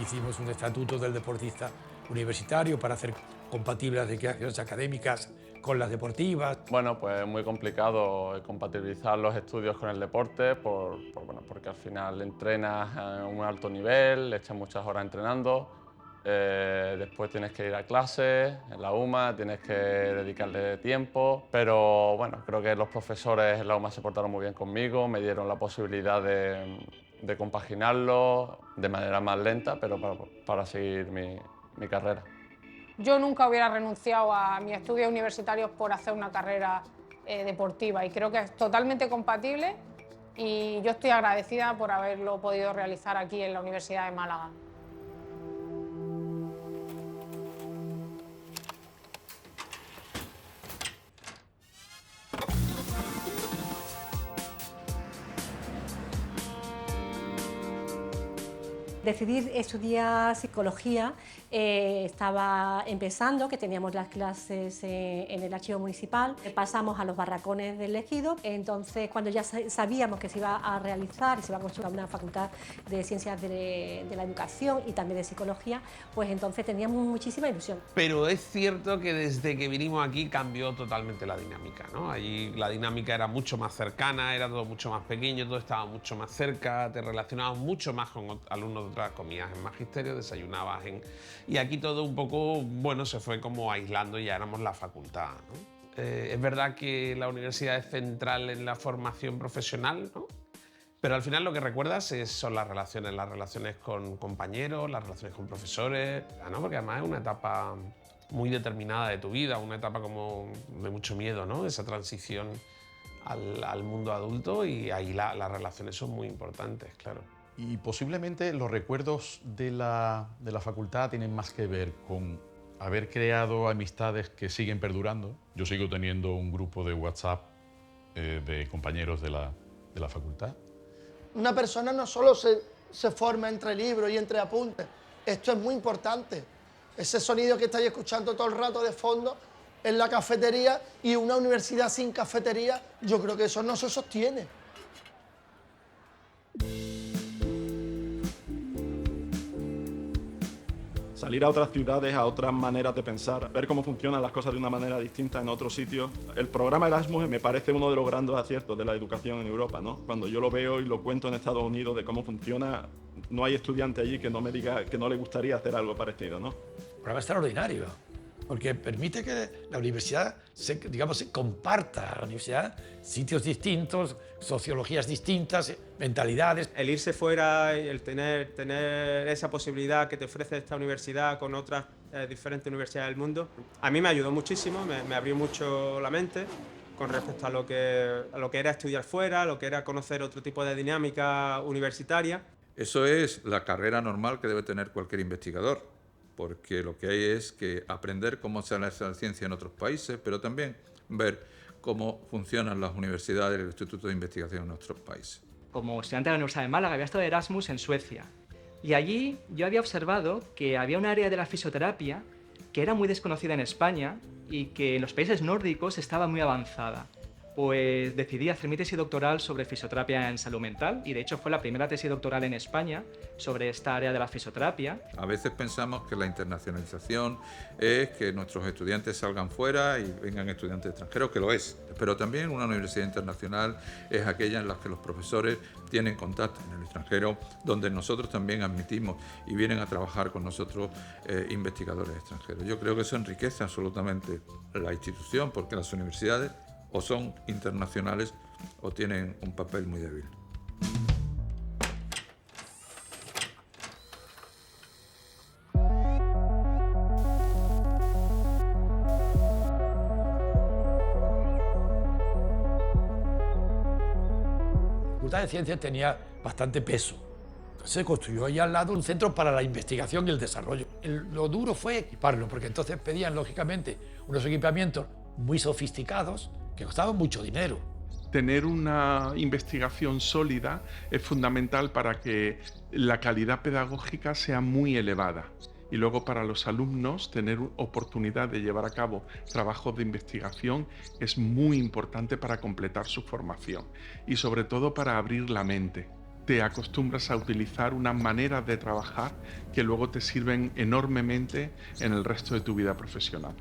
Hicimos un estatuto del deportista universitario para hacer compatibles las declaraciones académicas con las deportivas. Bueno, pues es muy complicado compatibilizar los estudios con el deporte porque al final entrenas a un alto nivel, le echas muchas horas entrenando, después tienes que ir a clases, en la UMA, tienes que dedicarle tiempo, pero bueno, creo que los profesores en la UMA se portaron muy bien conmigo, me dieron la posibilidad de compaginarlo de manera más lenta, pero para seguir mi carrera. Yo nunca hubiera renunciado a mis estudios universitarios por hacer una carrera deportiva y creo que es totalmente compatible y yo estoy agradecida por haberlo podido realizar aquí en la Universidad de Málaga. Decidí estudiar psicología, estaba empezando, que teníamos las clases en el archivo municipal, pasamos a los barracones del Ejido, entonces cuando ya sabíamos que se iba a realizar y se iba a construir una facultad de ciencias de la educación y también de psicología, pues entonces teníamos muchísima ilusión. Pero es cierto que desde que vinimos aquí cambió totalmente la dinámica, ¿no? Allí la dinámica era mucho más cercana, era todo mucho más pequeño, todo estaba mucho más cerca, te relacionabas mucho más con alumnos de otras, comías en magisterio, desayunabas Y aquí todo un poco, bueno, se fue como aislando y ya éramos la facultad, ¿no? Es verdad que la universidad es central en la formación profesional, ¿no? Pero al final lo que recuerdas son las relaciones con compañeros, las relaciones con profesores, ¿no? Porque además es una etapa muy determinada de tu vida, una etapa como de mucho miedo, ¿no? Esa transición al mundo adulto, y ahí las relaciones son muy importantes, claro. Y posiblemente los recuerdos de la facultad tienen más que ver con haber creado amistades que siguen perdurando. Yo sigo teniendo un grupo de WhatsApp de compañeros de la facultad. Una persona no solo se forma entre libros y entre apuntes, esto es muy importante. Ese sonido que estáis escuchando todo el rato de fondo en la cafetería, y una universidad sin cafetería, yo creo que eso no se sostiene. Salir a otras ciudades, a otras maneras de pensar, ver cómo funcionan las cosas de una manera distinta en otros sitios. El programa Erasmus me parece uno de los grandes aciertos de la educación en Europa, ¿no? Cuando yo lo veo y lo cuento en Estados Unidos de cómo funciona, no hay estudiante allí que no me diga que no le gustaría hacer algo parecido, ¿no? Un programa extraordinario, porque permite que la universidad se comparta. La universidad, sitios distintos, sociologías distintas, mentalidades. El irse fuera, el tener esa posibilidad que te ofrece esta universidad con otras diferentes universidades del mundo, a mí me ayudó muchísimo, me abrió mucho la mente con respecto a lo que era estudiar fuera, a lo que era conocer otro tipo de dinámica universitaria. Eso es la carrera normal que debe tener cualquier investigador, porque lo que hay es que aprender cómo se hace la ciencia en otros países, pero también ver cómo funcionan las universidades y el Instituto de Investigación en nuestros países. Como estudiante de la Universidad de Málaga había estado de Erasmus en Suecia, y allí yo había observado que había un área de la fisioterapia que era muy desconocida en España y que en los países nórdicos estaba muy avanzada. Pues decidí hacer mi tesis doctoral sobre fisioterapia en salud mental, y de hecho fue la primera tesis doctoral en España sobre esta área de la fisioterapia. A veces pensamos que la internacionalización es que nuestros estudiantes salgan fuera y vengan estudiantes extranjeros, que lo es. Pero también una universidad internacional es aquella en la que los profesores tienen contacto en el extranjero, donde nosotros también admitimos y vienen a trabajar con nosotros investigadores extranjeros. Yo creo que eso enriquece absolutamente la institución, porque las universidades o son internacionales o tienen un papel muy débil. La Facultad de Ciencias tenía bastante peso. Entonces se construyó ahí al lado un centro para la investigación y el desarrollo. Lo duro fue equiparlo, porque entonces pedían, lógicamente, unos equipamientos muy sofisticados que costaban mucho dinero. Tener una investigación sólida es fundamental para que la calidad pedagógica sea muy elevada. Y luego para los alumnos tener oportunidad de llevar a cabo trabajos de investigación es muy importante para completar su formación y sobre todo para abrir la mente. Te acostumbras a utilizar unas maneras de trabajar que luego te sirven enormemente en el resto de tu vida profesional.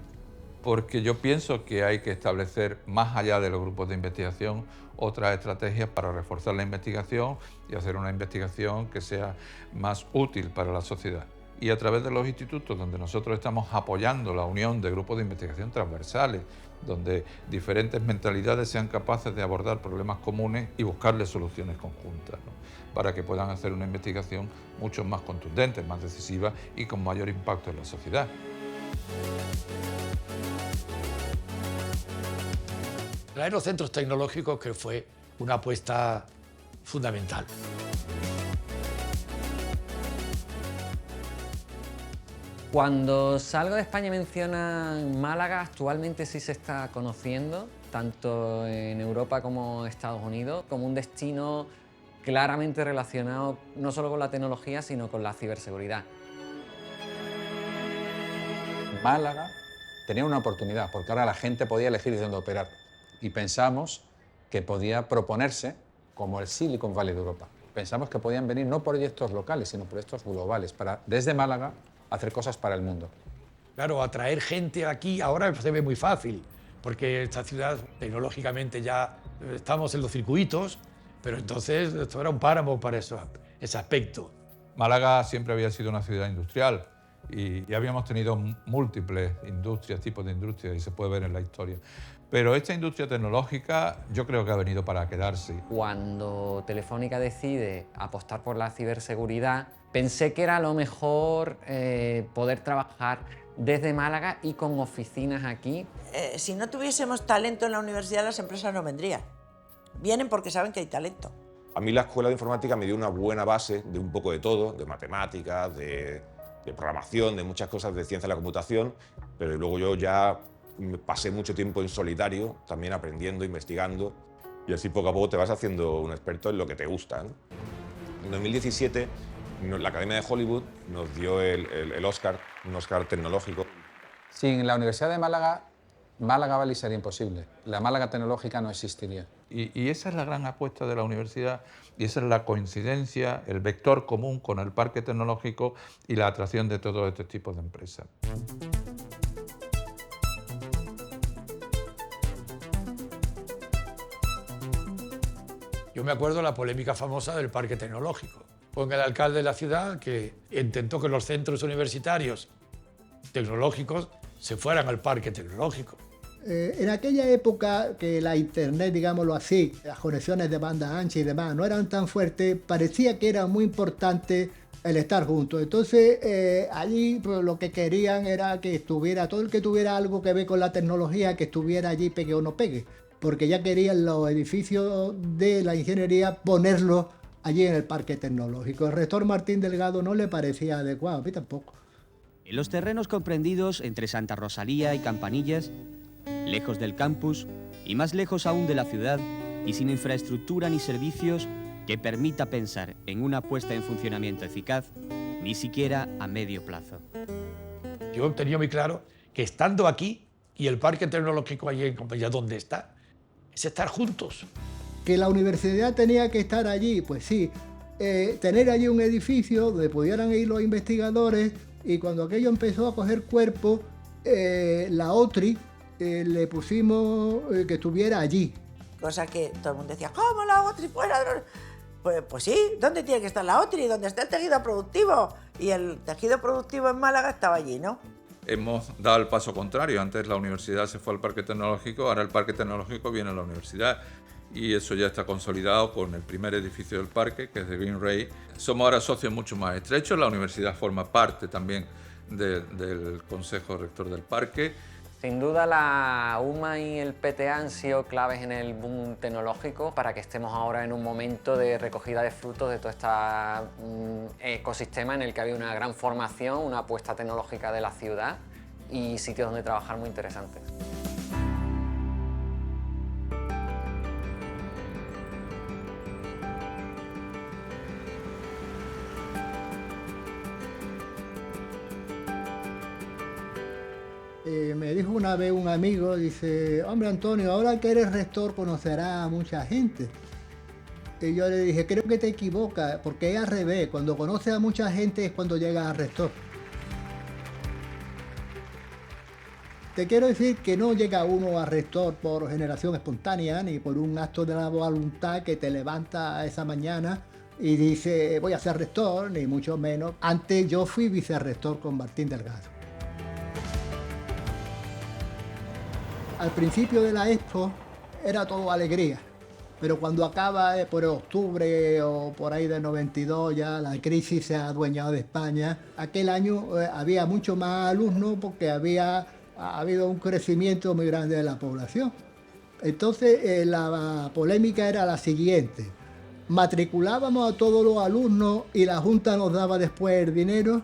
Porque yo pienso que hay que establecer, más allá de los grupos de investigación, otras estrategias para reforzar la investigación y hacer una investigación que sea más útil para la sociedad. Y a través de los institutos donde nosotros estamos apoyando la unión de grupos de investigación transversales, donde diferentes mentalidades sean capaces de abordar problemas comunes y buscarles soluciones conjuntas, ¿no? Para que puedan hacer una investigación mucho más contundente, más decisiva y con mayor impacto en la sociedad. Traer los centros tecnológicos, que fue una apuesta fundamental. Cuando salgo de España menciona Málaga, actualmente sí se está conociendo, tanto en Europa como en Estados Unidos, como un destino claramente relacionado no solo con la tecnología, sino con la ciberseguridad. Málaga tenía una oportunidad, porque ahora la gente podía elegir dónde operar. Y pensamos que podía proponerse como el Silicon Valley de Europa. Pensamos que podían venir no proyectos locales, sino proyectos globales, para desde Málaga hacer cosas para el mundo. Claro, atraer gente aquí ahora se ve muy fácil, porque esta ciudad tecnológicamente ya estamos en los circuitos, pero entonces esto era un páramo para ese aspecto. Málaga siempre había sido una ciudad industrial y habíamos tenido múltiples industrias, tipos de industrias, y se puede ver en la historia. Pero esta industria tecnológica yo creo que ha venido para quedarse. Cuando Telefónica decide apostar por la ciberseguridad, pensé que era lo mejor poder trabajar desde Málaga y con oficinas aquí. Si no tuviésemos talento en la universidad, las empresas no vendrían. Vienen porque saben que hay talento. A mí la escuela de informática me dio una buena base de un poco de todo, de matemáticas, de programación, de muchas cosas de ciencia de la computación, pero luego yo ya pasé mucho tiempo en solitario, también aprendiendo, investigando, y así poco a poco te vas haciendo un experto en lo que te gusta, ¿no? En 2017, la Academia de Hollywood nos dio el Oscar, un Oscar tecnológico. Sin la Universidad de Málaga, Málaga Valley sería imposible. La Málaga tecnológica no existiría. Y esa es la gran apuesta de la universidad, y esa es la coincidencia, el vector común con el parque tecnológico y la atracción de todo este tipo de empresas. Yo me acuerdo de la polémica famosa del parque tecnológico, con el alcalde de la ciudad que intentó que los centros universitarios tecnológicos se fueran al parque tecnológico. En aquella época que la internet, digámoslo así, las conexiones de banda ancha y demás no eran tan fuertes, parecía que era muy importante el estar juntos. Entonces allí pues, lo que querían era que estuviera todo el que tuviera algo que ver con la tecnología, que estuviera allí pegue o no pegue, porque ya querían los edificios de la ingeniería ponerlos allí en el parque tecnológico. El rector Martín Delgado no le parecía adecuado, a mí tampoco. En los terrenos comprendidos entre Santa Rosalía y Campanillas, lejos del campus y más lejos aún de la ciudad y sin infraestructura ni servicios que permita pensar en una puesta en funcionamiento eficaz, ni siquiera a medio plazo. Yo tenía muy claro que estando aquí y el parque tecnológico allí en Compañía donde está, es estar juntos. Que la universidad tenía que estar allí, pues sí, tener allí un edificio donde pudieran ir los investigadores, y cuando aquello empezó a coger cuerpo, la OTRI le pusimos que estuviera allí. Cosa que todo el mundo decía, ¿cómo la OTRI fuera? Pues sí, ¿dónde tiene que estar la OTRI? ¿Dónde está el tejido productivo? Y el tejido productivo en Málaga estaba allí, ¿no? Hemos dado el paso contrario. Antes la universidad se fue al parque tecnológico, ahora el parque tecnológico viene a la universidad. Y eso ya está consolidado con el primer edificio del parque, que es de Green Ray. Somos ahora socios mucho más estrechos. La universidad forma parte también del Consejo Rector del Parque. Sin duda la UMA y el PTA han sido claves en el boom tecnológico para que estemos ahora en un momento de recogida de frutos de todo este ecosistema en el que había una gran formación, una apuesta tecnológica de la ciudad y sitios donde trabajar muy interesantes. Me dijo una vez un amigo, dice, hombre Antonio, ahora que eres rector conocerás a mucha gente. Y yo le dije, creo que te equivocas, porque es al revés, cuando conoces a mucha gente es cuando llegas a rector. Te quiero decir que no llega uno a rector por generación espontánea, ni por un acto de la voluntad que te levanta esa mañana y dice, voy a ser rector, ni mucho menos. Antes yo fui vicerrector con Martín Delgado. Al principio de la Expo era todo alegría, pero cuando acaba por octubre o por ahí del 92 ya la crisis se ha adueñado de España. Aquel año había mucho más alumnos porque ha habido un crecimiento muy grande de la población. Entonces la polémica era la siguiente: matriculábamos a todos los alumnos y la Junta nos daba después el dinero,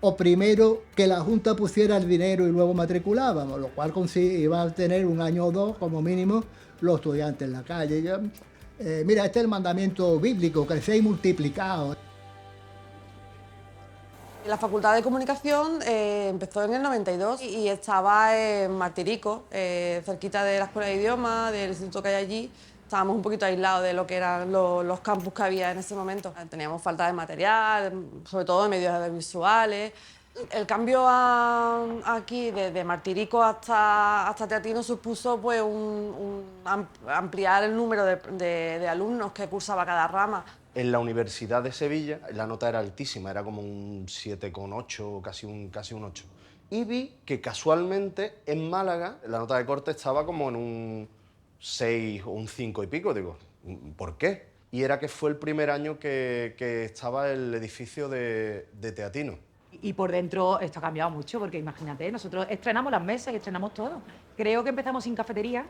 o primero que la Junta pusiera el dinero y luego matriculábamos, lo cual iba a tener un año o dos como mínimo los estudiantes en la calle. Mira, este es el mandamiento bíblico, creced y multiplicaos. La Facultad de Comunicación empezó en el 92 y estaba en Martirico, cerquita de la Escuela de Idiomas, del instituto que hay allí. Estábamos un poquito aislados de lo que eran los campus que había en ese momento. Teníamos falta de material, sobre todo de medios visuales. El cambio aquí, desde Martirico hasta Teatino, supuso pues, ampliar el número de alumnos que cursaba cada rama. En la Universidad de Sevilla la nota era altísima, era como un 7,8, casi un 8. Y vi que casualmente en Málaga la nota de corte estaba como en un 6 o un 5 y pico. Digo, ¿por qué? Y era que fue el primer año que estaba el edificio de Teatino. Y por dentro esto ha cambiado mucho, porque imagínate, nosotros estrenamos las mesas y estrenamos todo. Creo que empezamos sin cafetería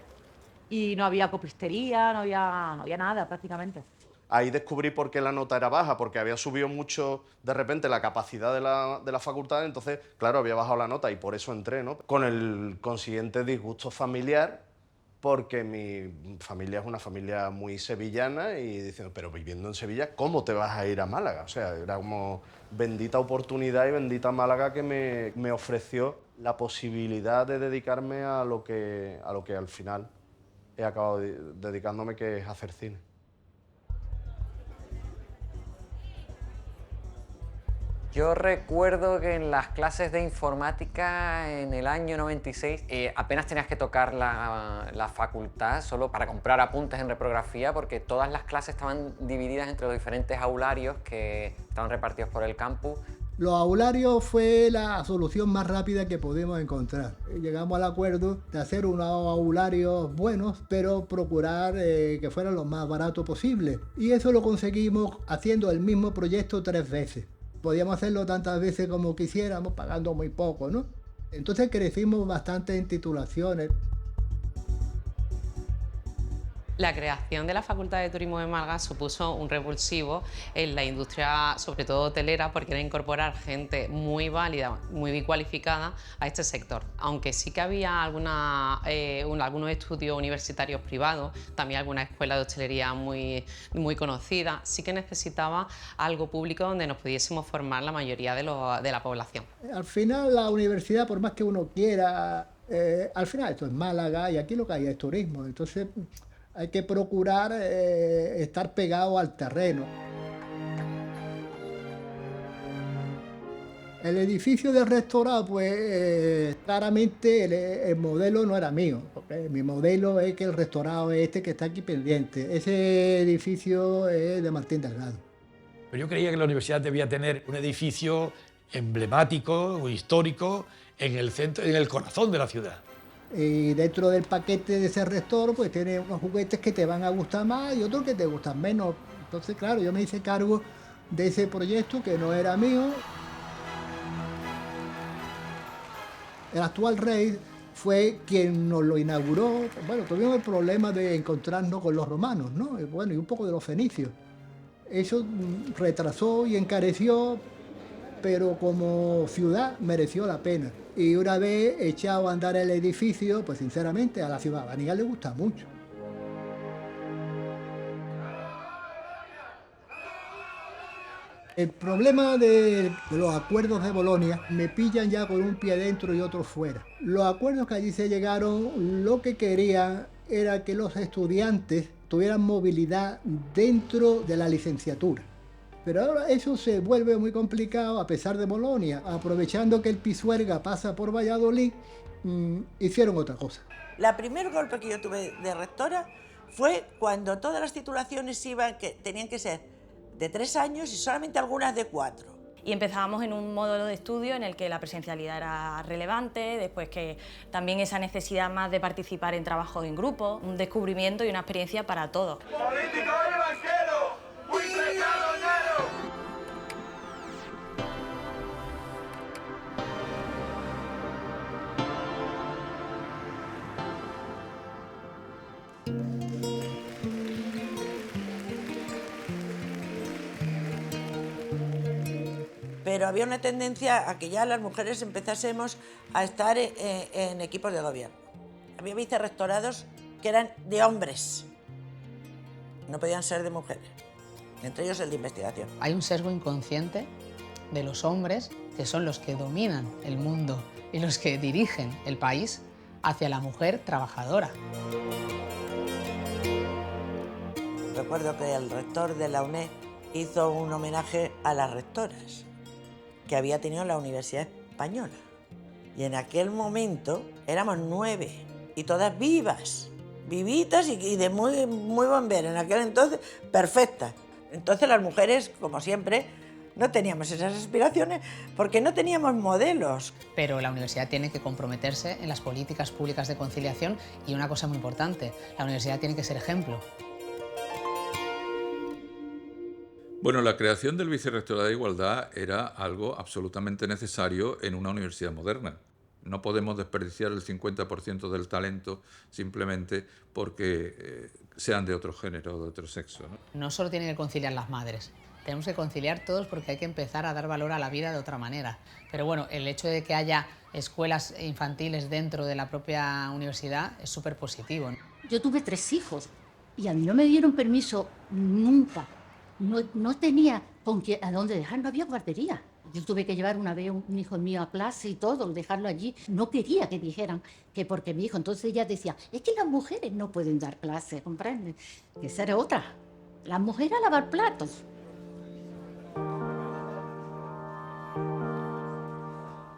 y no había copistería, no había nada prácticamente. Ahí descubrí por qué la nota era baja, porque había subido mucho de repente la capacidad de la facultad, entonces, claro, había bajado la nota y por eso entré, ¿no? Con el consiguiente disgusto familiar, porque mi familia es una familia muy sevillana y diciendo, pero viviendo en Sevilla, ¿cómo te vas a ir a Málaga? O sea, era como bendita oportunidad y bendita Málaga que me ofreció la posibilidad de dedicarme a lo que al final he acabado dedicándome, que es hacer cine. Yo recuerdo que en las clases de informática en el año 96 apenas tenías que tocar la facultad solo para comprar apuntes en reprografía, porque todas las clases estaban divididas entre los diferentes aularios que estaban repartidos por el campus. Los aularios fue la solución más rápida que pudimos encontrar. Llegamos al acuerdo de hacer unos aularios buenos, pero procurar que fueran lo más barato posible. Y eso lo conseguimos haciendo el mismo proyecto 3 veces. Podíamos hacerlo tantas veces como quisiéramos, pagando muy poco, ¿no? Entonces crecimos bastante en titulaciones. La creación de la Facultad de Turismo de Málaga supuso un revulsivo en la industria, sobre todo hotelera, porque era incorporar gente muy válida, muy bien cualificada a este sector. Aunque sí que había algunos estudios universitarios privados, también alguna escuela de hostelería muy conocida, sí que necesitaba algo público donde nos pudiésemos formar la mayoría de la población. Al final la universidad, por más que uno quiera, al final esto es Málaga y aquí lo que hay es turismo. Entonces hay que procurar estar pegado al terreno. El edificio del restaurado, pues claramente el modelo no era mío, porque mi modelo es que el restaurado es este que está aquí pendiente. Ese edificio es de Martín Delgado. Pero yo creía que la universidad debía tener un edificio emblemático o histórico en el centro, en el corazón de la ciudad. Y dentro del paquete de ese restaurante, pues tiene unos juguetes que te van a gustar más y otros que te gustan menos. Entonces, claro, yo me hice cargo de ese proyecto que no era mío. El actual rey fue quien nos lo inauguró. Bueno, tuvimos el problema de encontrarnos con los romanos, ¿no? Bueno, y un poco de los fenicios. Eso retrasó y encareció, pero como ciudad mereció la pena. Y una vez echado a andar el edificio, pues sinceramente a la ciudadanía le gusta mucho. El problema de los acuerdos de Bolonia me pillan ya con un pie dentro y otro fuera. Los acuerdos que allí se llegaron, lo que querían era que los estudiantes tuvieran movilidad dentro de la licenciatura. Pero ahora eso se vuelve muy complicado a pesar de Bolonia. Aprovechando que el Pisuerga pasa por Valladolid, hicieron otra cosa. El primer golpe que yo tuve de rectora fue cuando todas las titulaciones tenían que ser de 3 años y solamente algunas de 4. Y empezábamos en un módulo de estudio en el que la presencialidad era relevante, después que también esa necesidad más de participar en trabajo en grupo, un descubrimiento y una experiencia para todos. Pero había una tendencia a que ya las mujeres empezásemos a estar en equipos de gobierno. Había vicerrectorados que eran de hombres, no podían ser de mujeres, entre ellos el de investigación. Hay un sesgo inconsciente de los hombres, que son los que dominan el mundo y los que dirigen el país, hacia la mujer trabajadora. Recuerdo que el rector de la UNED hizo un homenaje a las rectoras que había tenido la Universidad Española. Y en aquel momento éramos 9 y todas vivas, vivitas y de muy buen ver. En aquel entonces, perfectas. Entonces las mujeres, como siempre, no teníamos esas aspiraciones porque no teníamos modelos. Pero la universidad tiene que comprometerse en las políticas públicas de conciliación y una cosa muy importante, la universidad tiene que ser ejemplo. Bueno, la creación del Vicerrectorado de Igualdad era algo absolutamente necesario en una universidad moderna. No podemos desperdiciar el 50% del talento simplemente porque sean de otro género o de otro sexo, ¿no? No solo tienen que conciliar las madres, tenemos que conciliar todos porque hay que empezar a dar valor a la vida de otra manera. Pero bueno, el hecho de que haya escuelas infantiles dentro de la propia universidad es súper positivo, ¿no? Yo tuve 3 hijos y a mí no me dieron permiso nunca. No tenía a dónde dejar, no había guardería. Yo tuve que llevar una vez un hijo mío a clase y todo, dejarlo allí. No quería que dijeran que porque mi hijo. Entonces ella decía, es que las mujeres no pueden dar clase, ¿comprende? Que esa era otra. Las mujeres a lavar platos.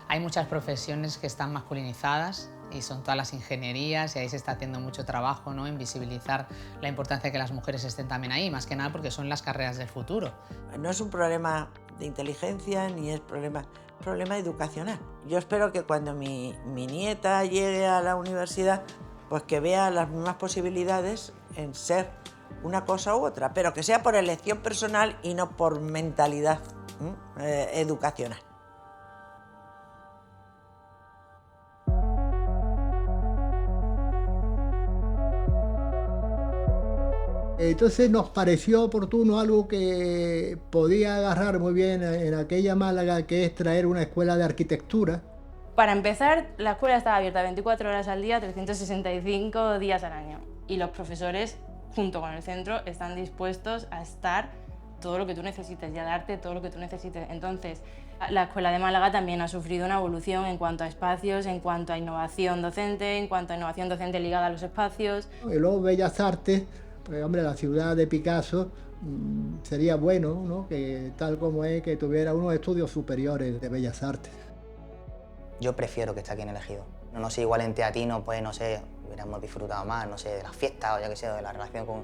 Hay muchas profesiones que están masculinizadas y son todas las ingenierías y ahí se está haciendo mucho trabajo, ¿no?, en visibilizar la importancia de que las mujeres estén también ahí, más que nada porque son las carreras del futuro. No es un problema de inteligencia ni es problema educacional. Yo espero que cuando mi nieta llegue a la universidad, pues que vea las mismas posibilidades en ser una cosa u otra, pero que sea por elección personal y no por mentalidad educacional. Entonces nos pareció oportuno algo que podía agarrar muy bien en aquella Málaga, que es traer una escuela de arquitectura. Para empezar, la escuela estaba abierta 24 horas al día, 365 días al año. Y los profesores, junto con el centro, están dispuestos a estar todo lo que tú necesites y a darte todo lo que tú necesites. Entonces, la Escuela de Málaga también ha sufrido una evolución en cuanto a espacios, en cuanto a innovación docente, ligada a los espacios. Y luego Bellas Artes, pues hombre, la ciudad de Picasso sería bueno, ¿no?, que tal como es, que tuviera unos estudios superiores de Bellas Artes. Yo prefiero que esté aquí en el Ejido. No sé, igual en Teatino, pues no sé, hubiéramos disfrutado más, no sé, de las fiestas o ya que sé, de la relación con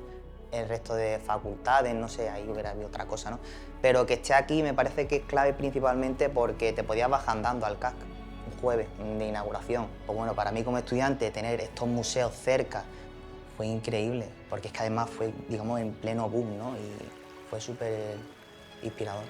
el resto de facultades, no sé, ahí hubiera habido otra cosa, ¿no? Pero que esté aquí me parece que es clave principalmente porque te podías bajar andando al CAC un jueves de inauguración. Pues bueno, para mí como estudiante tener estos museos cerca fue increíble, porque es que además fue, digamos, en pleno boom, ¿no? Y fue súper inspirador.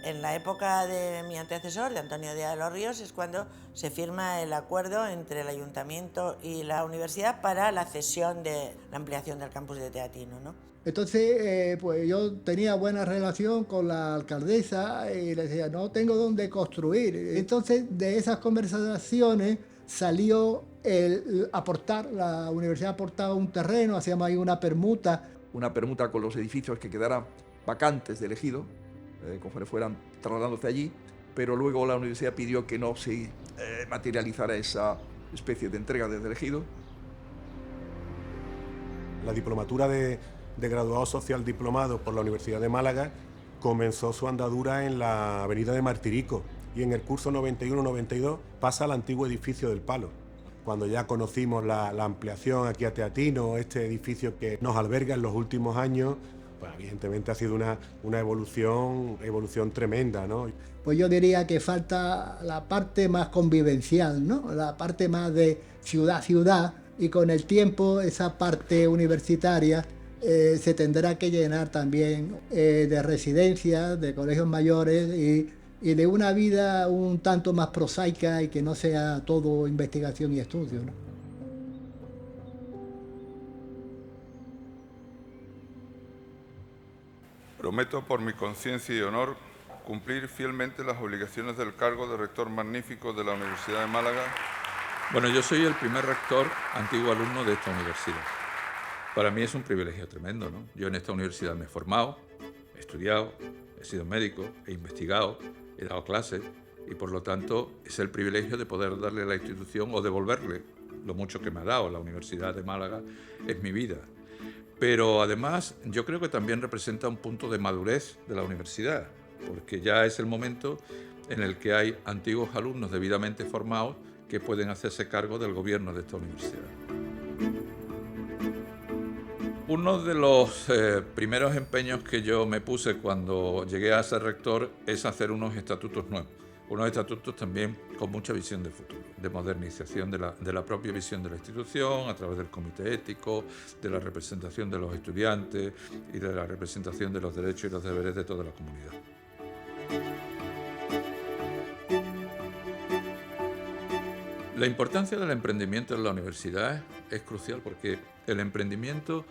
En la época de mi antecesor, de Antonio Díaz de los Ríos, es cuando se firma el acuerdo entre el Ayuntamiento y la universidad para la cesión de la ampliación del campus de Teatino, ¿no? Entonces, pues yo tenía buena relación con la alcaldesa y le decía, no tengo dónde construir. Entonces, de esas conversaciones salió el aportar, la universidad aportaba un terreno, hacíamos ahí una permuta. Una permuta con los edificios que quedaran vacantes del Ejido, conforme fueran trasladándose allí, pero luego la universidad pidió que no se materializara esa especie de entrega desde el Ejido. La diplomatura de graduado social diplomado por la Universidad de Málaga comenzó su andadura en la avenida de Martirico y en el curso 91-92 pasa al antiguo edificio del Palo. Cuando ya conocimos la ampliación aquí a Teatino, este edificio que nos alberga en los últimos años, pues evidentemente ha sido una evolución tremenda, ¿no? Pues yo diría que falta la parte más convivencial, ¿no? La parte más de ciudad-ciudad, y con el tiempo esa parte universitaria se tendrá que llenar también de residencias, de colegios mayores y de una vida un tanto más prosaica y que no sea todo investigación y estudio, ¿no? Prometo por mi conciencia y honor cumplir fielmente las obligaciones del cargo de rector magnífico de la Universidad de Málaga. Bueno, yo soy el primer rector antiguo alumno de esta universidad. Para mí es un privilegio tremendo, ¿no? Yo en esta universidad me he formado, he estudiado, he sido médico, he investigado, he dado clases y por lo tanto es el privilegio de poder darle a la institución o devolverle lo mucho que me ha dado. La Universidad de Málaga es mi vida. Pero además yo creo que también representa un punto de madurez de la universidad, porque ya es el momento en el que hay antiguos alumnos debidamente formados que pueden hacerse cargo del gobierno de esta universidad. Uno de los primeros empeños que yo me puse cuando llegué a ser rector es hacer unos estatutos nuevos. Unos estatutos también con mucha visión de futuro, de modernización de la propia visión de la institución, a través del comité ético, de la representación de los estudiantes y de la representación de los derechos y los deberes de toda la comunidad. La importancia del emprendimiento en la universidad es crucial porque el emprendimiento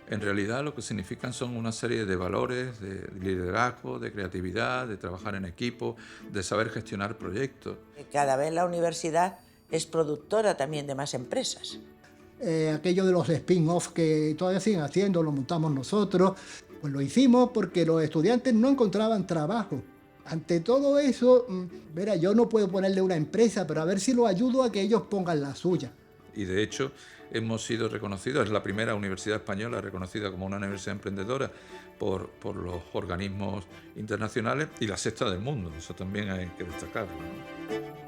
en realidad lo que significan son una serie de valores, de liderazgo, de creatividad, de trabajar en equipo, de saber gestionar proyectos. Cada vez la universidad es productora también de más empresas. Aquello de los spin-off que todavía siguen haciendo, lo montamos nosotros, pues lo hicimos porque los estudiantes no encontraban trabajo. Ante todo eso, verá, yo no puedo ponerle una empresa, pero a ver si lo ayudo a que ellos pongan la suya. Y de hecho hemos sido reconocidos, es la primera universidad española reconocida como una universidad emprendedora por los organismos internacionales y la sexta del mundo, eso también hay que destacarlo, ¿no?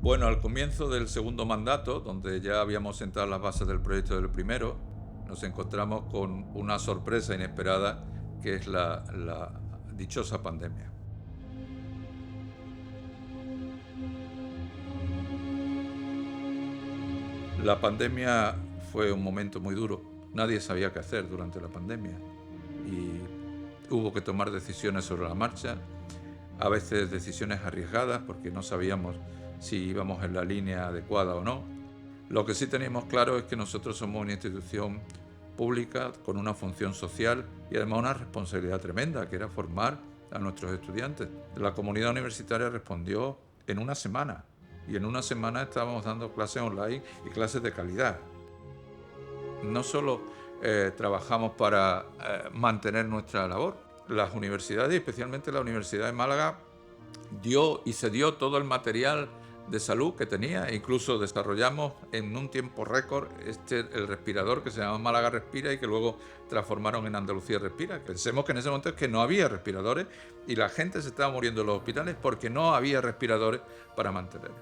Bueno, al comienzo del segundo mandato, donde ya habíamos sentado las bases del proyecto del primero, nos encontramos con una sorpresa inesperada, que es la dichosa pandemia. La pandemia fue un momento muy duro. Nadie sabía qué hacer durante la pandemia y hubo que tomar decisiones sobre la marcha, a veces decisiones arriesgadas porque no sabíamos si íbamos en la línea adecuada o no. Lo que sí teníamos claro es que nosotros somos una institución pública con una función social y además una responsabilidad tremenda, que era formar a nuestros estudiantes. La comunidad universitaria respondió en una semana y en una semana estábamos dando clases online y clases de calidad. No solo trabajamos para mantener nuestra labor, las universidades, y especialmente la Universidad de Málaga, dio y se dio todo el material de salud que tenía e incluso desarrollamos en un tiempo récord el respirador que se llama Málaga Respira y que luego transformaron en Andalucía Respira. Pensemos que en ese momento es que no había respiradores y la gente se estaba muriendo en los hospitales porque no había respiradores para mantenerlos.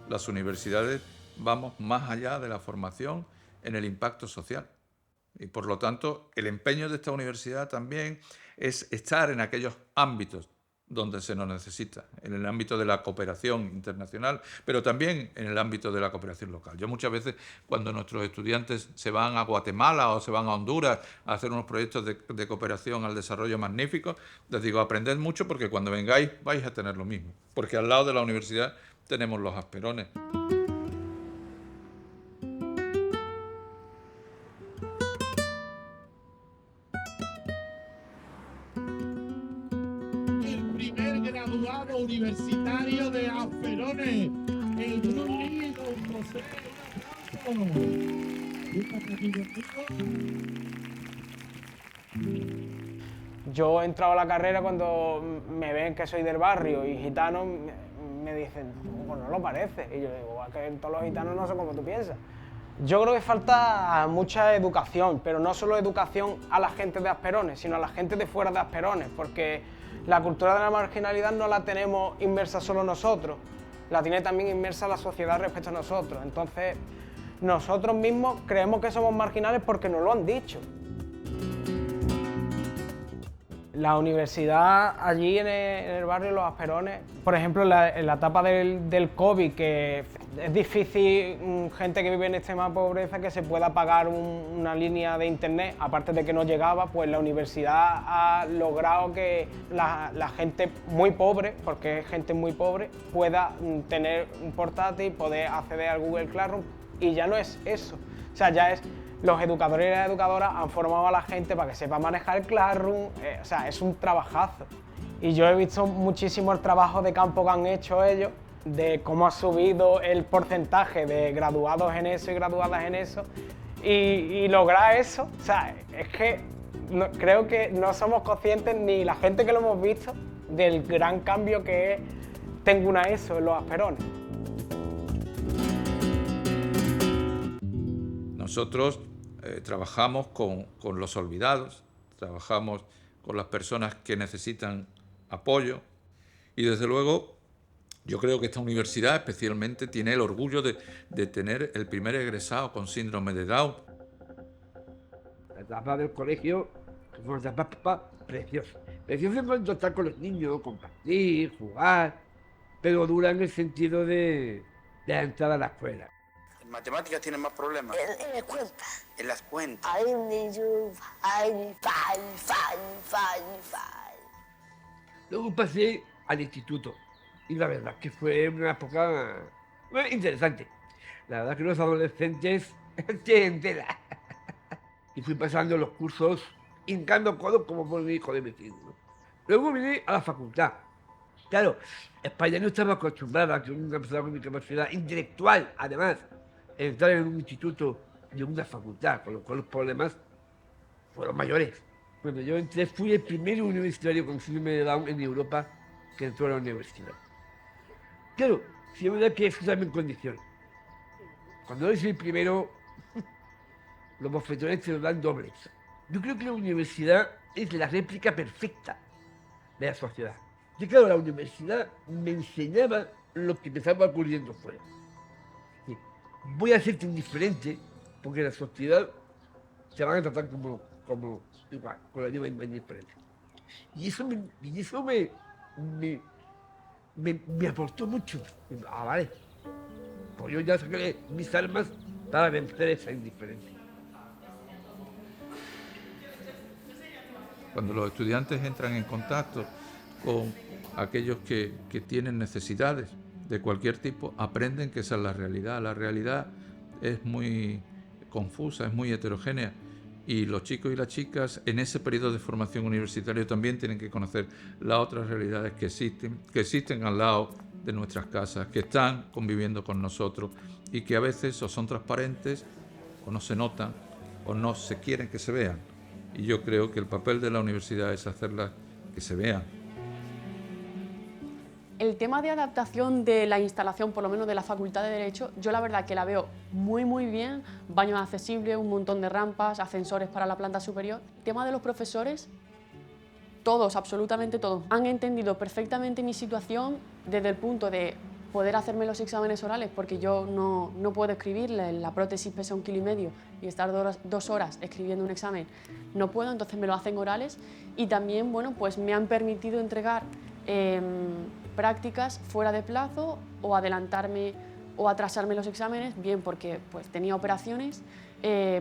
Las universidades vamos más allá de la formación en el impacto social y por lo tanto el empeño de esta universidad también es estar en aquellos ámbitos donde se nos necesita, en el ámbito de la cooperación internacional, pero también en el ámbito de la cooperación local. Yo muchas veces, cuando nuestros estudiantes se van a Guatemala o se van a Honduras a hacer unos proyectos de cooperación al desarrollo magníficos, les digo, aprended mucho porque cuando vengáis vais a tener lo mismo, porque al lado de la universidad tenemos los Asperones. Universitario de Asperones, el Bruni, don José. Yo he entrado a la carrera cuando me ven que soy del barrio y gitanos me dicen, pues no lo parece. Y yo digo, que todos los gitanos no son como tú piensas. Yo creo que falta mucha educación, pero no solo educación a la gente de Asperones, sino a la gente de fuera de Asperones, porque la cultura de la marginalidad no la tenemos inmersa solo nosotros, la tiene también inmersa la sociedad respecto a nosotros. Entonces, nosotros mismos creemos que somos marginales porque nos lo han dicho. La universidad allí en el barrio Los Asperones, por ejemplo, en la etapa del COVID, que es difícil gente que vive en extrema pobreza que se pueda pagar una línea de internet, aparte de que no llegaba, pues la universidad ha logrado que la gente muy pobre, porque es gente muy pobre, pueda tener un portátil, poder acceder al Google Classroom, y ya no es eso, o sea, ya es... Los educadores y las educadoras han formado a la gente para que sepa manejar el Classroom, o sea, es un trabajazo. Y yo he visto muchísimo el trabajo de campo que han hecho ellos, de cómo ha subido el porcentaje de graduados en eso y graduadas en eso, y lograr eso, o sea, es que creo que no somos conscientes, ni la gente que lo hemos visto, del gran cambio que es Tengo una ESO en Los Asperones. Nosotros trabajamos con los olvidados, trabajamos con las personas que necesitan apoyo y desde luego yo creo que esta universidad especialmente tiene el orgullo de tener el primer egresado con síndrome de Down. La etapa del colegio fue una etapa preciosa. Preciosa en cuanto a estar con los niños, compartir, jugar, pero dura en el sentido de la entrada a la escuela. ¿En matemáticas tienen más problemas? En las cuentas. En las cuentas. Luego pasé al instituto y la verdad que fue una época interesante. La verdad que los adolescentes tienen tela. Y fui pasando los cursos hincando codos como por mi hijo de vecino, ¿no? Luego vine a la facultad. Claro, España no estaba acostumbrada a que una persona con discapacidad intelectual, además, entrar en un instituto y en una facultad, con lo cual los problemas fueron mayores. Cuando yo entré, fui el primer universitario con síndrome de Down en Europa que entró a la universidad. Claro, sí es verdad que eso también condición. Cuando eres el primero, los bofetones te lo dan dobles. Yo creo que la universidad es la réplica perfecta de la sociedad. Y claro, la universidad me enseñaba lo que me estaba ocurriendo fuera. Sí, voy a serte indiferente porque en la sociedad te van a tratar como igual, con la misma indiferencia. Y eso me aportó mucho. Vale, pues yo ya saqué mis armas para vencer esa indiferencia. Cuando los estudiantes entran en contacto con aquellos que tienen necesidades de cualquier tipo, aprenden que esa es la realidad. La realidad es muy confusa, es muy heterogénea y los chicos y las chicas en ese periodo de formación universitaria también tienen que conocer las otras realidades que existen al lado de nuestras casas, que están conviviendo con nosotros y que a veces o son transparentes o no se notan o no se quieren que se vean. Y yo creo que el papel de la universidad es hacerlas que se vean. El tema de adaptación de la instalación, por lo menos de la Facultad de Derecho, yo la verdad que la veo muy bien, baños accesibles, un montón de rampas, ascensores para la planta superior. El tema de los profesores, todos, absolutamente todos, han entendido perfectamente mi situación desde el punto de poder hacerme los exámenes orales, porque yo no puedo escribir, la prótesis pesa 1,5 kg y estar 2 horas escribiendo un examen no puedo, entonces me lo hacen orales y también, bueno, pues me han permitido entregar prácticas fuera de plazo o adelantarme o atrasarme los exámenes, bien porque pues, tenía operaciones,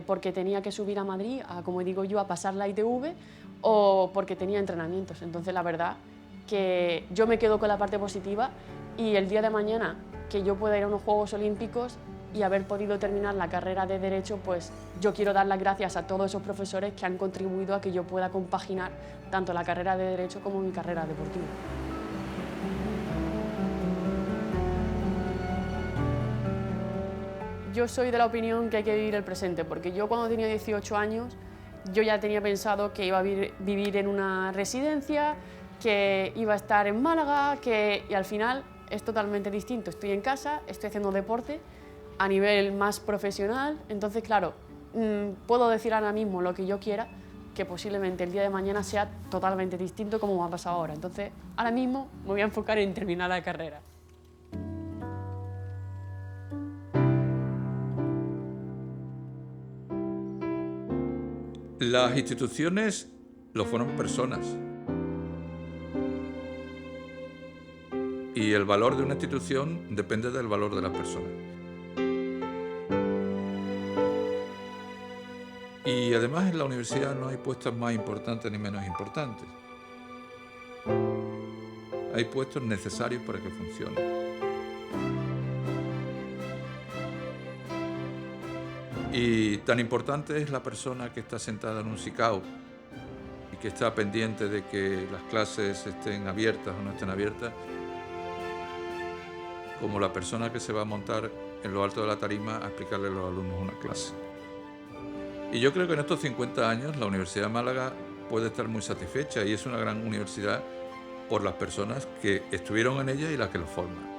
porque tenía que subir a Madrid, como digo yo, a pasar la ITV o porque tenía entrenamientos. Entonces la verdad que yo me quedo con la parte positiva y el día de mañana que yo pueda ir a unos Juegos Olímpicos y haber podido terminar la carrera de Derecho, pues yo quiero dar las gracias a todos esos profesores que han contribuido a que yo pueda compaginar tanto la carrera de Derecho como mi carrera deportiva. Yo soy de la opinión que hay que vivir el presente, porque yo cuando tenía 18 años yo ya tenía pensado que iba a vivir en una residencia, que iba a estar en Málaga, y al final es totalmente distinto. Estoy en casa, estoy haciendo deporte a nivel más profesional, entonces claro, puedo decir ahora mismo lo que yo quiera, que posiblemente el día de mañana sea totalmente distinto como me ha pasado ahora. Entonces ahora mismo me voy a enfocar en terminar la carrera. Las instituciones lo fueron personas. Y el valor de una institución depende del valor de las personas. Y además en la universidad no hay puestos más importantes ni menos importantes. Hay puestos necesarios para que funcione. Y tan importante es la persona que está sentada en un sicao y que está pendiente de que las clases estén abiertas o no estén abiertas, como la persona que se va a montar en lo alto de la tarima a explicarle a los alumnos una clase. Y yo creo que en estos 50 años la Universidad de Málaga puede estar muy satisfecha y es una gran universidad por las personas que estuvieron en ella y las que lo forman.